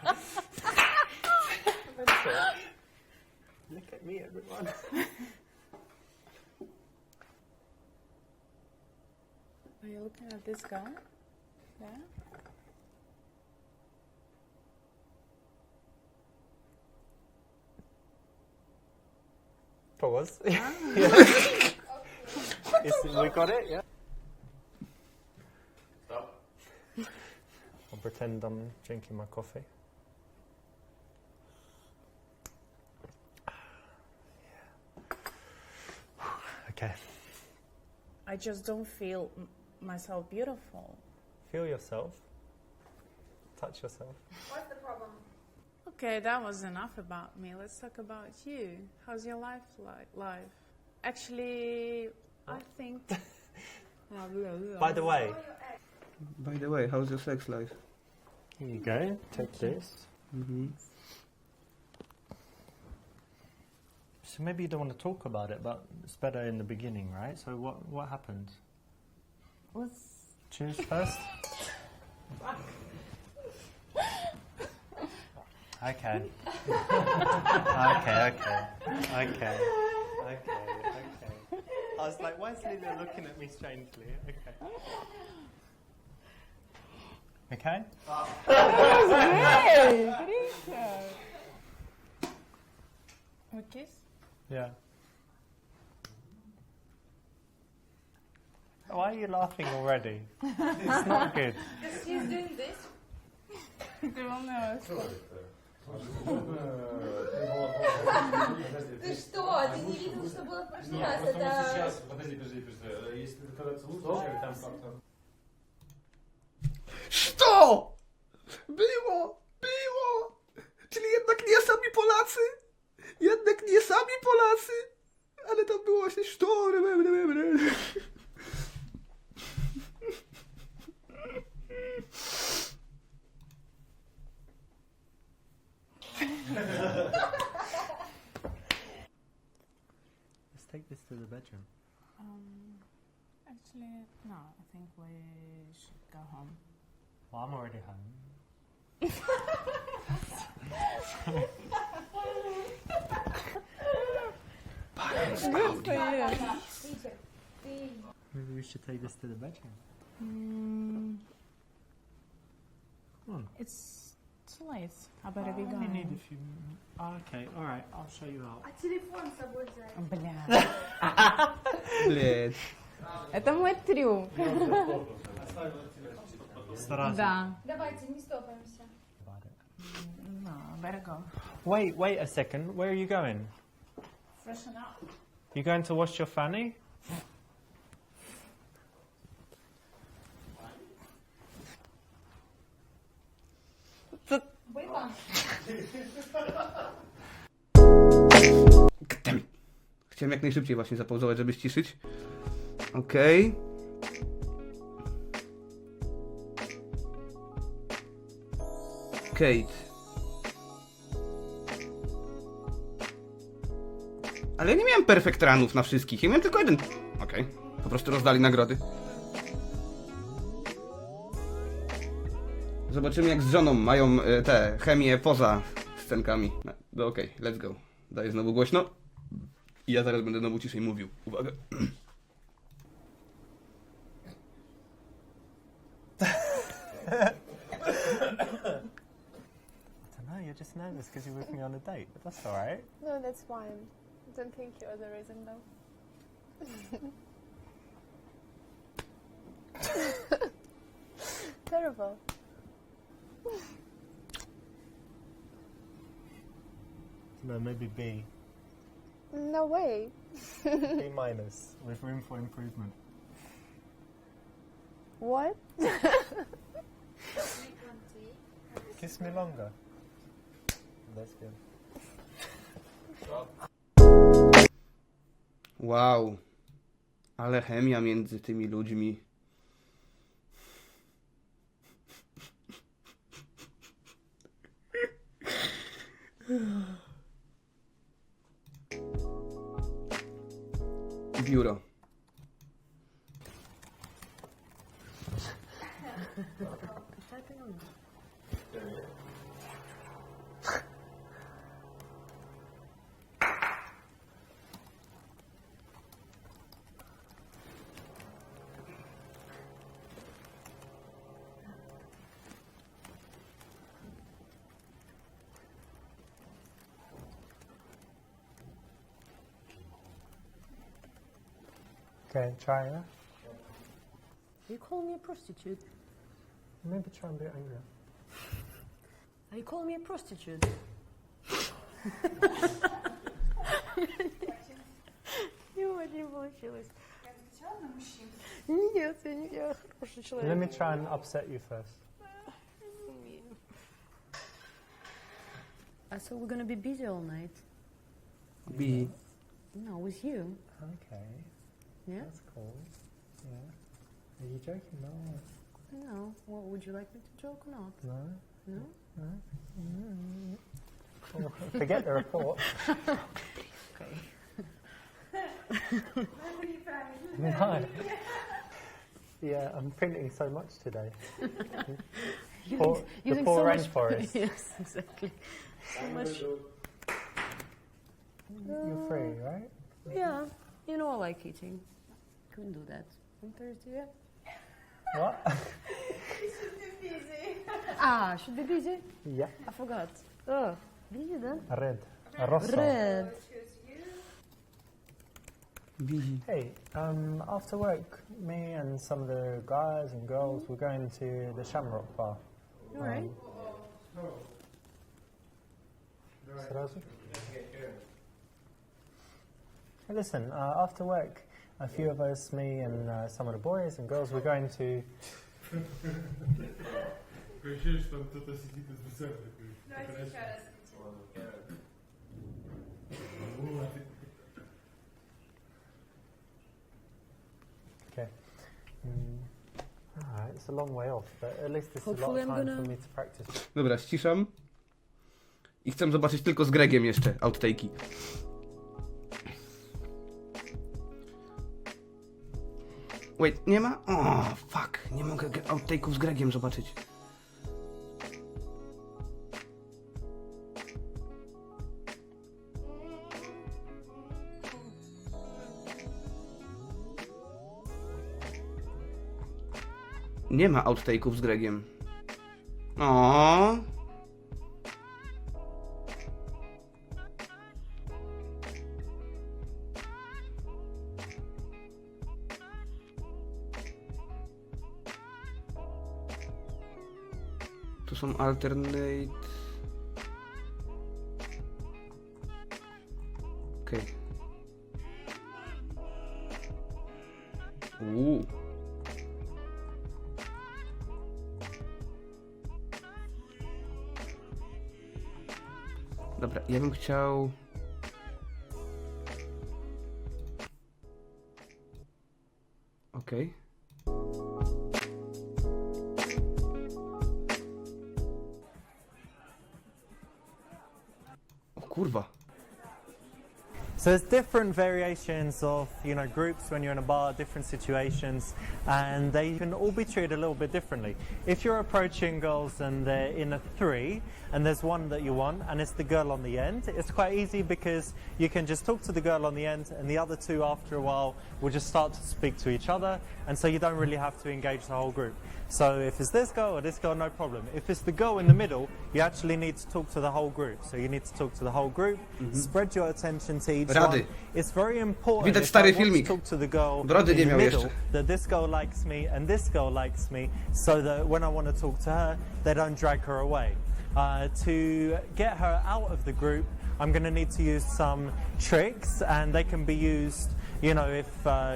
Look at me, everyone. Are you looking at this guy? Yeah? Pause. We got it, yeah? Stop. I'll pretend I'm drinking my coffee. Okay. I just don't feel myself beautiful. Feel yourself. Touch yourself. What's the problem? Okay, that was enough about me. Let's talk about you. How's your life life? Actually, I think... By the way, By the way, how's your sex life? here you go. Take this. Mm-hmm. So maybe you don't want to talk about it, but it's better in the beginning, right? So what happened? Cheers first. Okay. Okay. I was like, why is Lila looking at me strangely? Okay. We kiss? Yeah. Why are you laughing already? It's not good. She's doing this. Ты что? Ты не видел, что было в прошлый раз? Это... Подожди. Если ты когда целуешь, там как-то... Co? Było! Czyli jednak nie sami Polacy? Jednak nie sami Polacy? Ale tam było właśnie sztory. Let's take this to the bedroom. Actually, no, I think we should go home. Well, I'm already home. Good for you. Maybe we should take this to the bedroom. It's too late. I better be We going. need a few. Okay, all right. I'll show you out. А телефон с собой взять? Бля. Блядь. Это мой трюк. Старайся. Да. Давайте, не стопаемся. No, better go. Wait a second. Where are you going? Freshen up. You going to wash your fanny? Chciałem jak najszybciej właśnie zapauzować, żeby ściszyć. Okej. Kate. Ale ja nie miałem perfect runów na wszystkich, ja miałem tylko jeden. Okej. Po prostu rozdali nagrody. Zobaczymy jak z żoną mają te chemię poza scenkami. No okej, let's go. Daję znowu głośno. I ja zaraz będę znowu ciszej mówił. Uwaga. I don't know. You're just nervous because you're with me on a date, but that's all right. No, that's fine. Don't think you're the reason though. Terrible. No, maybe B. No way. B minus with room for improvement. What? Kiss me longer. That's good. Wow. Ale chemia między tymi ludźmi. Biuro. Okay, try it. You call me a prostitute? Maybe try and be angry. Are you calling me a prostitute? Не получилось. Нет, я хороший человек. Let me try and upset you first. So we're gonna be busy all night? B. No, with you. Okay, Yeah? that's cool. Yeah. Are you joking? No. No. Well, would you like me to joke or not? No. No? Oh, forget the report. Okay. No. Yeah, I'm printing so much today. The Using poor so much- rainforest. Yes, exactly. So much. You're free, right? Yeah. You know I like eating. Couldn't do that on Thursday, yeah? What? Ah, should be busy? Yeah. I forgot. Oh, busy then? Red. Rosso. Red. B. Hey, after work, me and some of the guys and girls, we're going to the Shamrock Bar. All right. Сразу? Hey, listen, after work, a few of us, me and some of the boys and girls, we're going to... Okay. Alright, it's a long way off, but at least it's a lot Hopefully of I'm time gonna- for me to practice. Dobra, ściszam. I chcę zobaczyć tylko z Gregiem jeszcze outtake'i. Wait, nie ma? O, fuck. Nie mogę outtake'ów z Gregiem zobaczyć. Nie ma outtake'ów z Gregiem. O. Tu są alternate. Okej. Dobra, ja bym chciał... Okej. O kurwa. So there's different variations of, groups when you're in a bar, different situations, and they can all be treated a little bit differently. If you're approaching girls and they're in a 3, and there's one that you want, and it's the girl on the end, it's quite easy because you can just talk to the girl on the end, and the other 2 after a while will just start to speak to each other, and so you don't really have to engage the whole group. So if it's this girl or this girl, no problem. If it's the girl in the middle, you actually need to talk to the whole group. So you need to talk to the whole group, spread your attention to each one. It's very important Widać if stary I want filmik. to talk to the girl Brody in nie the miał middle, jeszcze. that this girl likes me and this girl likes me, so that when I want to talk to her, they don't drag her away. To get her out of the group, I'm going to need to use some tricks, and they can be used, if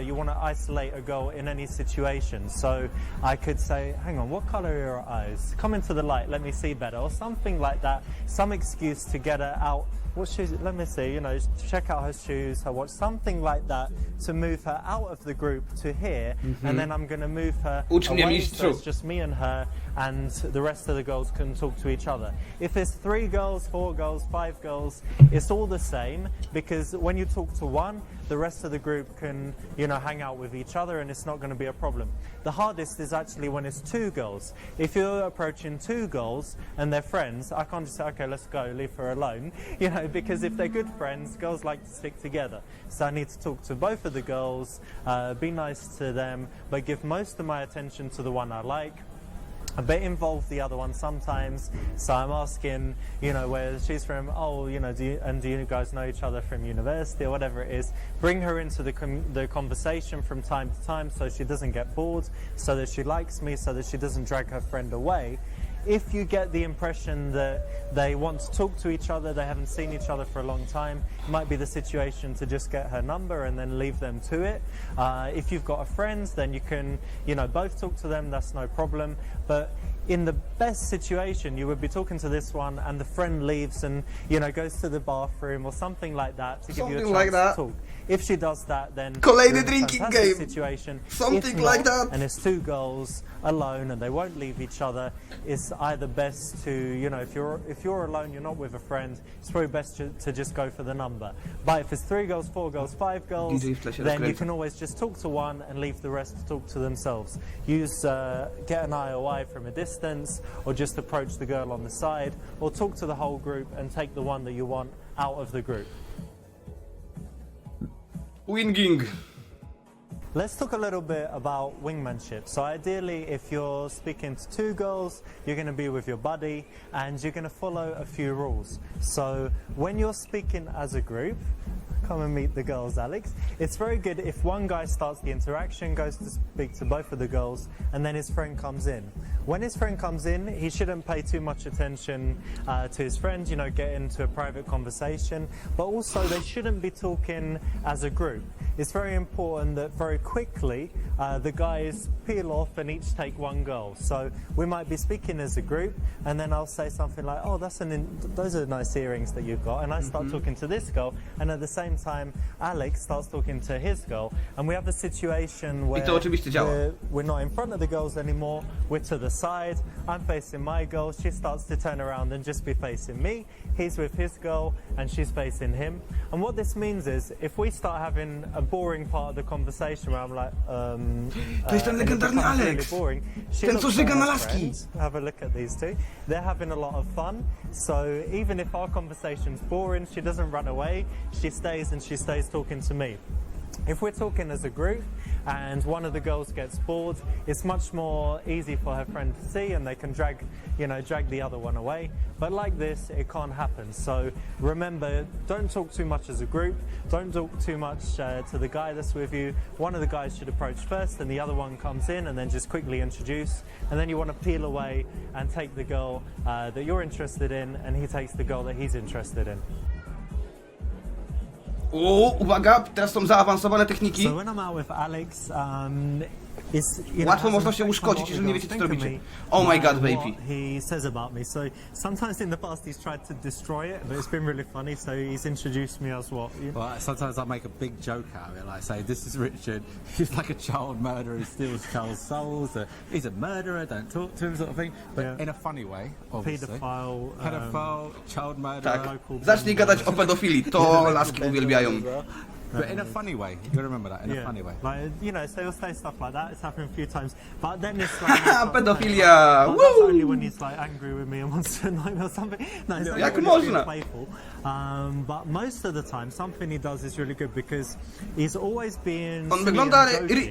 you want to isolate a girl in any situation. So I could say, hang on, what color are your eyes? Come into the light, let me see better, or something like that. Some excuse to get her out. What shoes? Let me see, check out her shoes, her watch, something like that to move her out of the group to here, and then I'm going to move her away so it's just me and her, and the rest of the girls can talk to each other. If it's 3 girls, 4 girls, 5 girls, it's all the same, because when you talk to one, the rest of the group can, hang out with each other, and it's not going to be a problem. The hardest is actually when it's 2 girls. If you're approaching 2 girls and they're friends, I can't just say, okay, let's go, leave her alone, because if they're good friends, girls like to stick together. So I need to talk to both of the girls, be nice to them, but give most of my attention to the one I like. A bit involve the other one sometimes, so I'm asking, where she's from. Oh, do you guys know each other from university or whatever it is? Bring her into the conversation from time to time, so she doesn't get bored, so that she likes me, so that she doesn't drag her friend away. If you get the impression that they want to talk to each other, they haven't seen each other for a long time, it might be the situation to just get her number and then leave them to it. If you've got a friend, then you can, both talk to them, that's no problem. But in the best situation, you would be talking to this one and the friend leaves and, goes to the bathroom or something like that to give you a chance to talk. If she does that, then Kolejny drinking game. Situation. Something If like not, that. And it's 2 girls alone and they won't leave each other, it's either best to, if you're alone, you're not with a friend, it's probably best to just go for the number. But if it's 3 girls, 4 girls, 5 girls, then you can always just talk to one and leave the rest to talk to themselves. Use get an IOI from a distance, or just approach the girl on the side, or talk to the whole group and take the one that you want out of the group. Winging. Let's talk a little bit about wingmanship. So ideally, if you're speaking to 2 girls, you're going to be with your buddy and you're going to follow a few rules. So when you're speaking as a group, come and meet the girls, Alex. It's very good if one guy starts the interaction, goes to speak to both of the girls, and then his friend comes in. When his friend comes in, he shouldn't pay too much attention to his friend, get into a private conversation, but also they shouldn't be talking as a group. It's very important that very quickly the guys peel off and each take one girl. So we might be speaking as a group, and then I'll say something like, oh, those are nice earrings that you've got, and I start talking to this girl, and at the same time Alex starts talking to his girl, and we have a situation where we're not in front of the girls anymore, we're to the side, I'm facing my girl, she starts to turn around and just be facing me, he's with his girl and she's facing him. And what this means is, if we start having a boring part of the conversation where I'm like, to jest ten legendarny Alex, really boring, ten co żyga na laski. Have a look at these 2. They're having a lot of fun, so even if our conversation's boring, she doesn't run away, she stays and she stays talking to me. If we're talking as a group and one of the girls gets bored, it's much more easy for her friend to see and they can drag the other one away. But like this, it can't happen. So remember, don't talk too much as a group. Don't talk too much to the guy that's with you. One of the guys should approach first and the other one comes in and then just quickly introduce. And then you want to peel away and take the girl that you're interested in and he takes the girl that he's interested in. Uwaga, teraz są zaawansowane techniki. So when I'm out with Alex, Łatwo można się uszkodzić, jeżeli nie wiecie, co robicie. Oh my god, baby. He says about me. So sometimes in the past he's tried to destroy it, but it's been really funny. So he's introduced me as what? Well, sometimes I make a big joke out of it, like say, "This is Richard. He's like a child murderer. He steals child's souls. He's a murderer. Don't talk to him," sort of thing. But in a funny way, obviously. Pedophile, child murderer. Tak. Zacznij gadać o pedofilii. To laski uwielbiają. But in a funny way. You gotta remember that, in a funny way. Like, so he'll say stuff like that. It's happened a few times. But then it's like... Pedophilia! But that's only when he's like angry with me and wants to annoy me or something. No, it's only when he's being playful. But most of the time, something he does is really good because he's always being... On wygląda...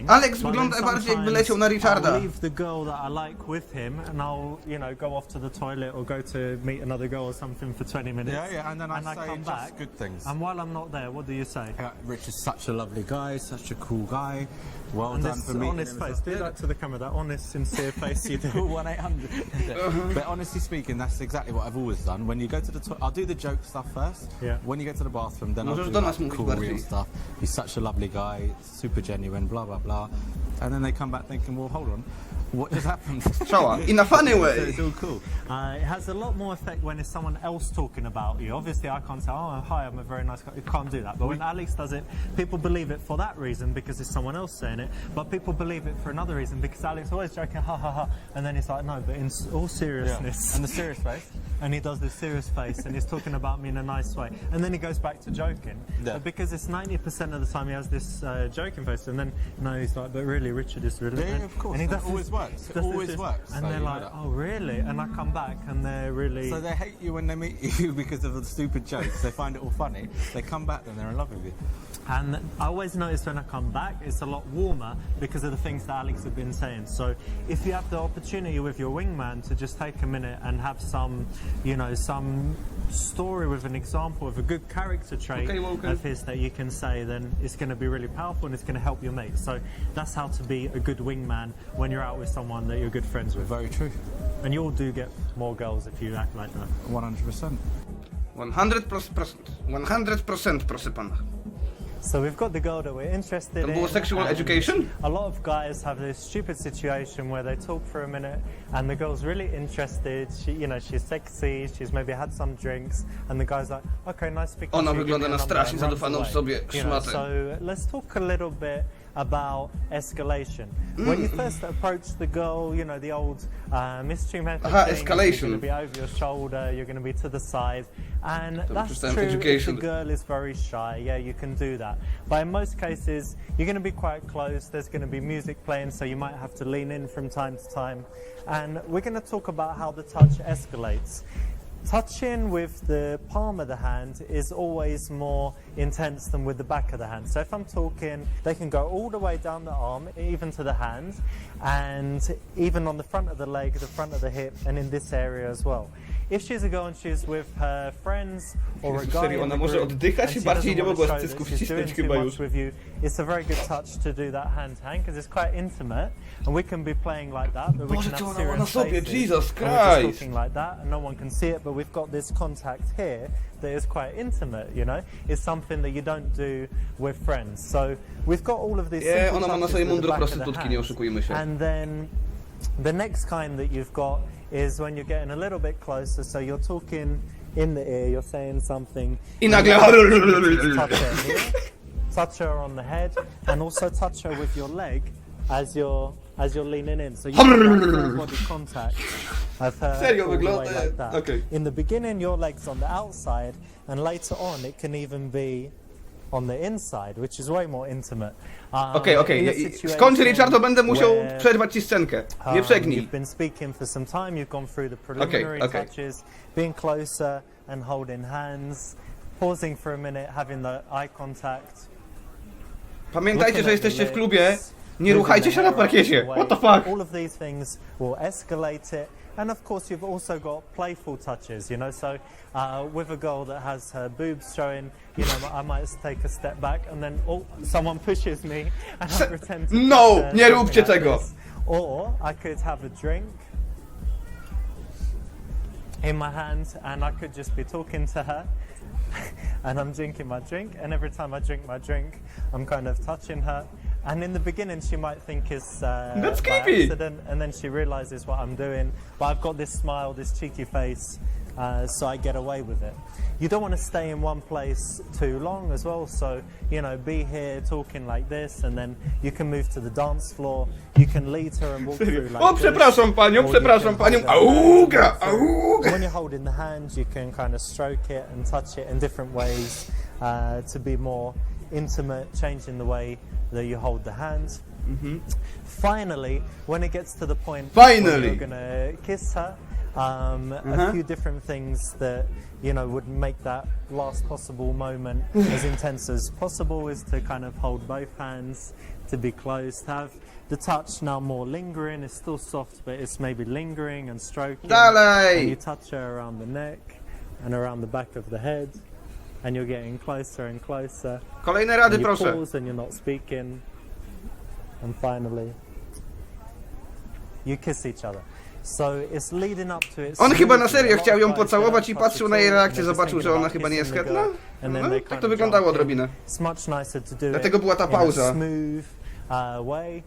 Alex wygląda bardziej jakby leciał na Richarda. I'll leave the girl that I like with him and I'll, go off to the toilet or go to meet another girl or something for 20 minutes. Yeah, and then I say come just back, good things. And while I'm not there, what do you say? Rich is such a lovely guy, such a cool guy. Well and done for meeting honest him. Face. Do that to the camera, that honest, sincere face you do. Cool 1-800. But honestly speaking, that's exactly what I've always done. When you go to the toilet, I'll do the joke stuff first. Yeah. When you go to the bathroom, then I'll do like, cool real stuff. He's such a lovely guy, super genuine, blah blah blah. And then they come back thinking, well, hold on. What just happened? In a funny way. So it's all cool. It has a lot more effect when it's someone else talking about you. Obviously, I can't say, "Oh, hi, I'm a very nice guy." You can't do that. But when Alex does it, people believe it for that reason because it's someone else saying it. But people believe it for another reason because Alex always joking, ha ha ha, and then he's like, "No," but in all seriousness. And the serious face. And he does this serious face and he's talking about me in a nice way. And then he goes back to joking. Yeah. But because it's 90% of the time he has this joking face, and then he's like, "But really, Richard is really." Yeah, of course. And he does always works. It always works. And they're like, "Oh, really?" And I come back and they're really... So they hate you when they meet you because of the stupid jokes. They find it all funny. They come back and they're in love with you. And I always notice when I come back, it's a lot warmer because of the things that Alex have been saying. So if you have the opportunity with your wingman to just take a minute and have some, some story with an example of a good character trait of his that you can say, then it's going to be really powerful and it's going to help your mate. So that's how to be a good wingman when you're out with someone that you're good friends with. Very true. And you all do get more girls if you act like that. 100%. 100%. 100%, proszę pana. So we've got the girl that we're interested in. Sexual education? A lot of guys have this stupid situation where they talk for a minute and the girl's really interested. She, she's sexy, she's maybe had some drinks, and the guy's like, "Okay, nice speaking to you." Ona wygląda na strasznie zadufaną w sobie szmatę. So let's talk a little bit about escalation. When you first approach the girl, the old mystery method thing, Escalation. you're going to be over your shoulder, you're going to be to the side, and that's true if the girl is very shy. Yeah, you can do that. But in most cases, you're going to be quite close, there's going to be music playing, so you might have to lean in from time to time. And we're going to talk about how the touch escalates. Touching with the palm of the hand is always more intense than with the back of the hand. So if I'm talking, they can go all the way down the arm, even to the hand, and even on the front of the leg, the front of the hip, and in this area as well. If she's a girl and she's with her friends or a guy in the group, and she doesn't want to show that she's doing too much with you, it's a very good touch to do that hand-to-hand because it's quite intimate, and we can be playing like that, but we can have serious faces, Jesus Christ. and we're just talking like that, and no one can see it, but we've got this contact here that is quite intimate, It's something that you don't do with friends. So we've got all of these simple touches with the back of the hand. And then the next kind that you've got is when you're getting a little bit closer, so you're talking in the ear, you're saying something, touch her here, touch her on the head, and also touch her with your leg as you're leaning in. So you have body contact of her all the way like that. Okay. In the beginning, your leg's on the outside, and later on, it can even be on the inside, which is way more intimate. Okej. Skończy Richard, to będę musiał przerwać ci scenkę. Nie przegnij. You've been speaking for some time, you've gone through the preliminary touches, being closer and holding hands, pausing for a minute, having the eye contact. Pamiętajcie, że jesteście w klubie. Nie ruchajcie się na parkiecie. What the fuck? All of these things will escalate it. And of course, you've also got playful touches, you know. So with a girl that has her boobs showing, you know, I might take a step back and then someone pushes me and I pretend to No, nie róbcie tego. Or I could have a drink in my hand and I could just be talking to her and I'm drinking my drink, and every time I drink my drink I'm kind of touching her, and in the beginning she might think it's That's by creepy. accident, and then she realizes what I'm doing, but I've got this smile, this cheeky face, so I get away with it. You don't want to stay in one place too long as well, so, you know, be here talking like this, and then you can move to the dance floor, you can lead her and walk through like O, przepraszam panią, przepraszam panią. Auga, auga. When you're holding the hand, you can kind of stroke it and touch it in different ways to be more intimate, changing the way that you hold the hand. Finally, when it gets to the point where you're going to kiss her, a few different things that, you know, would make that last possible moment as intense as possible is to kind of hold both hands, to be close, to have the touch now more lingering. It's still soft, but it's maybe lingering and stroking. Dalej! And you touch her around the neck and around the back of the head, and you're getting closer and closer. Kolejne rady, and you proszę. pause and you're not speaking. And finally, you kiss each other. So it's leading up to it. On chyba na serio chciał ją pocałować i patrzył na jej reakcję, zobaczył, że ona chyba nie jest chętna. No, tak to wyglądało odrobinę. Dlatego była ta pauza. Way.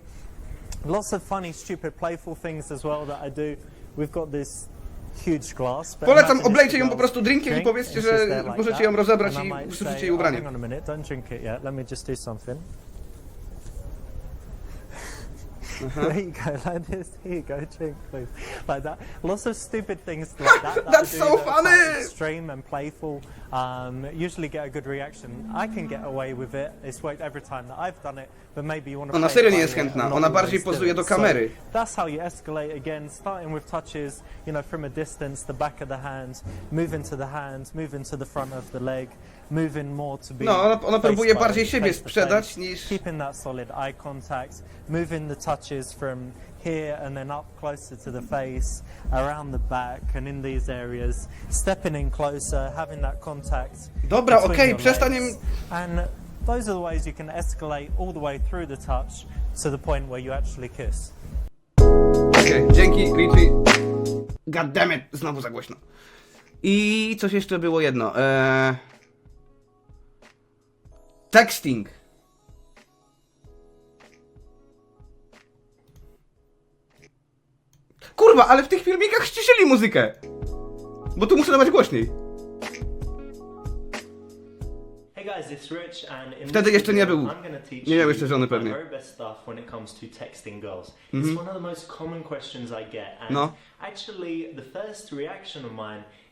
Lots of funny, stupid, playful things as well that I do. We've got this huge glass. Polecam, oblejcie ją po prostu drinkiem i powiedzcie, że możecie ją rozebrać i ususzycie jej ubranie. Hang on a minute, don't drink it yet. Let me just do something. There you go, like this. Here you go, drink, please. Like that. Lots of stupid things like that. That's so funny! Extreme and playful. Usually get a good reaction. I can get away with it. It's worked every time that I've done it. But maybe you want to. Ona serio nie jest chętna. Ona bardziej pozuje do kamery. So that's how you escalate again. Starting with touches, you know, from a distance, the back of the hand, moving to the hand, moving to the front of the leg. Moving more to be no, ona próbuje bardziej siebie sprzedać niż... Keeping that solid eye contact, moving the touches from here and then up closer to the face, around the back and in these areas, stepping in closer, having that contact. Dobra, okej, przestań... And those are the ways you can escalate all the way through the touch to the point where you actually kiss. Okej, dzięki, Richie. God damn it, znowu za głośno. I coś jeszcze było jedno. Texting. Kurwa, ale w tych filmikach ściszyli muzykę. Bo tu muszę dawać głośniej. Wtedy jeszcze nie był. Nie miał jeszcze żony pewnie. No.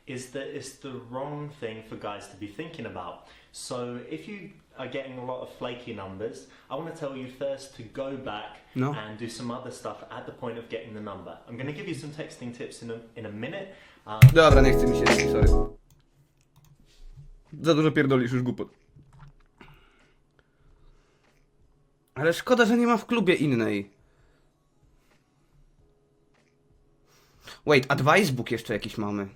Is that it's the wrong thing for guys to be thinking about. So if you are getting a lot of flaky numbers, I want to tell you first to go back and do some other stuff at the point of getting the number. I'm going to give you some texting tips in a minute. Dobra, nie chce mi się, sorry. Za dużo pierdolisz już głupot. Ale szkoda, że nie ma w klubie innej. Wait, advice book jeszcze jakiś mamy.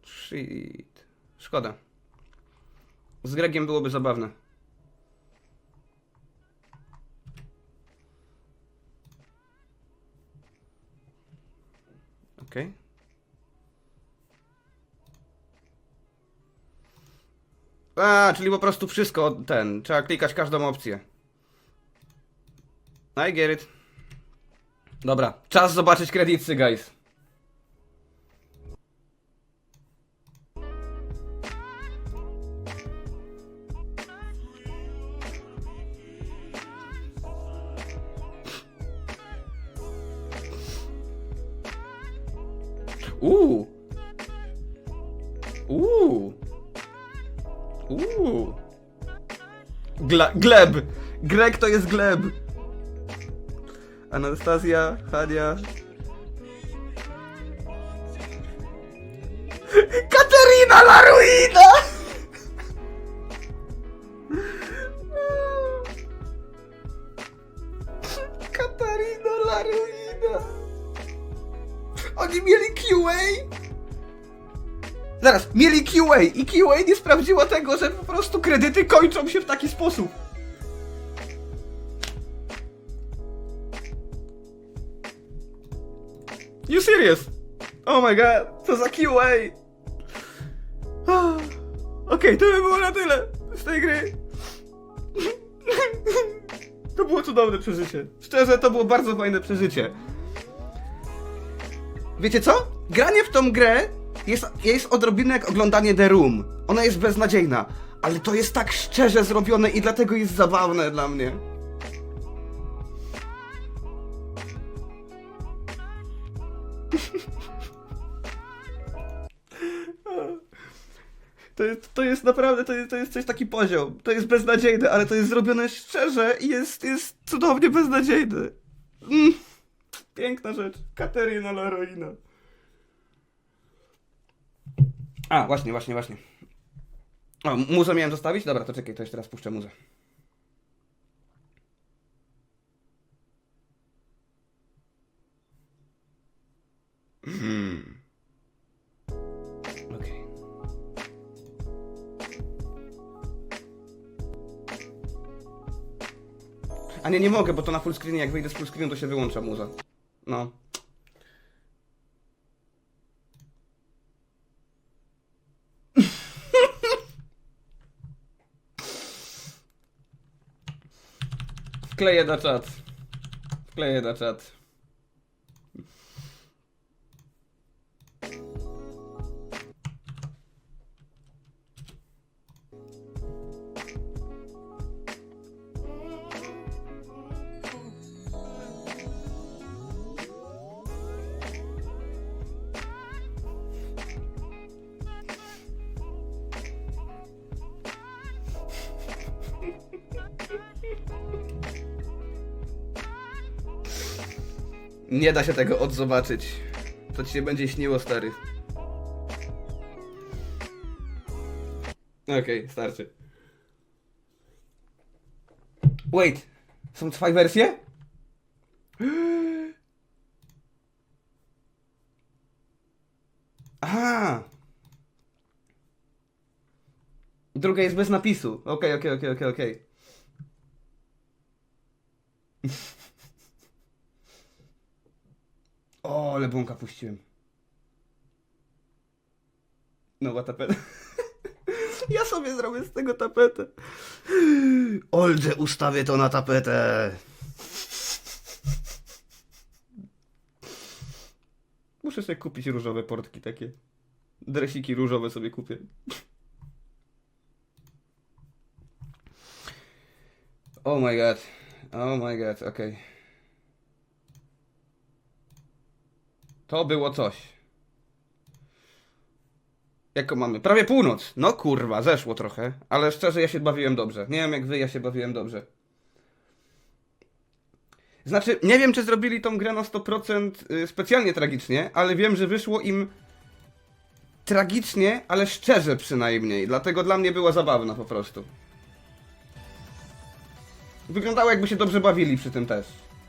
Shit. Szkoda. Z Gregiem byłoby zabawne. Okej. A, czyli po prostu wszystko trzeba klikać każdą opcję. I get it. Dobra, czas zobaczyć kredyty, guys. Gleb! Greg to jest Gleb! Anastazja, Hania... Oni mieli QA? Zaraz, mieli QA i QA nie sprawdziło tego, że po prostu kredyty kończą się w taki sposób. You serious? Oh my god, co za QA? Okej, to by było na tyle z tej gry. To było cudowne przeżycie. Szczerze, to było bardzo fajne przeżycie. Wiecie co? Granie w tą grę jest odrobinę jak oglądanie The Room. Ona jest beznadziejna, ale to jest tak szczerze zrobione i dlatego jest zabawne dla mnie. To jest naprawdę, to jest coś taki poziom. To jest beznadziejne, ale to jest zrobione szczerze i jest cudownie beznadziejne. Piękna rzecz. Kateryna Laroina. A, właśnie. O, muzę miałem zostawić? Dobra, to czekaj, to jeszcze raz puszczę muzę. Okej. A nie mogę, bo to na full screenie, jak wyjdę z full screenu, to się wyłącza muza. No. Wkleję na czat. Nie da się tego odzobaczyć. To ci się będzie śniło, stary. Okej, starczy. Wait. Są dwie wersje? Aha. Druga jest bez napisu. Okej. O, ale błąka puściłem. Nowa tapeta. Ja sobie zrobię z tego tapetę. Oldże, ustawię to na tapetę. Muszę sobie kupić różowe portki takie. Dresiki różowe sobie kupię. Oh my god, okej. To było coś. Jaką mamy? Prawie północ. No kurwa, zeszło trochę. Ale szczerze, ja się bawiłem dobrze. Nie wiem jak wy, ja się bawiłem dobrze. Znaczy, nie wiem czy zrobili tą grę na 100% specjalnie tragicznie, ale wiem, że wyszło im tragicznie, ale szczerze przynajmniej. Dlatego dla mnie była zabawna po prostu. Wyglądało jakby się dobrze bawili przy tym też.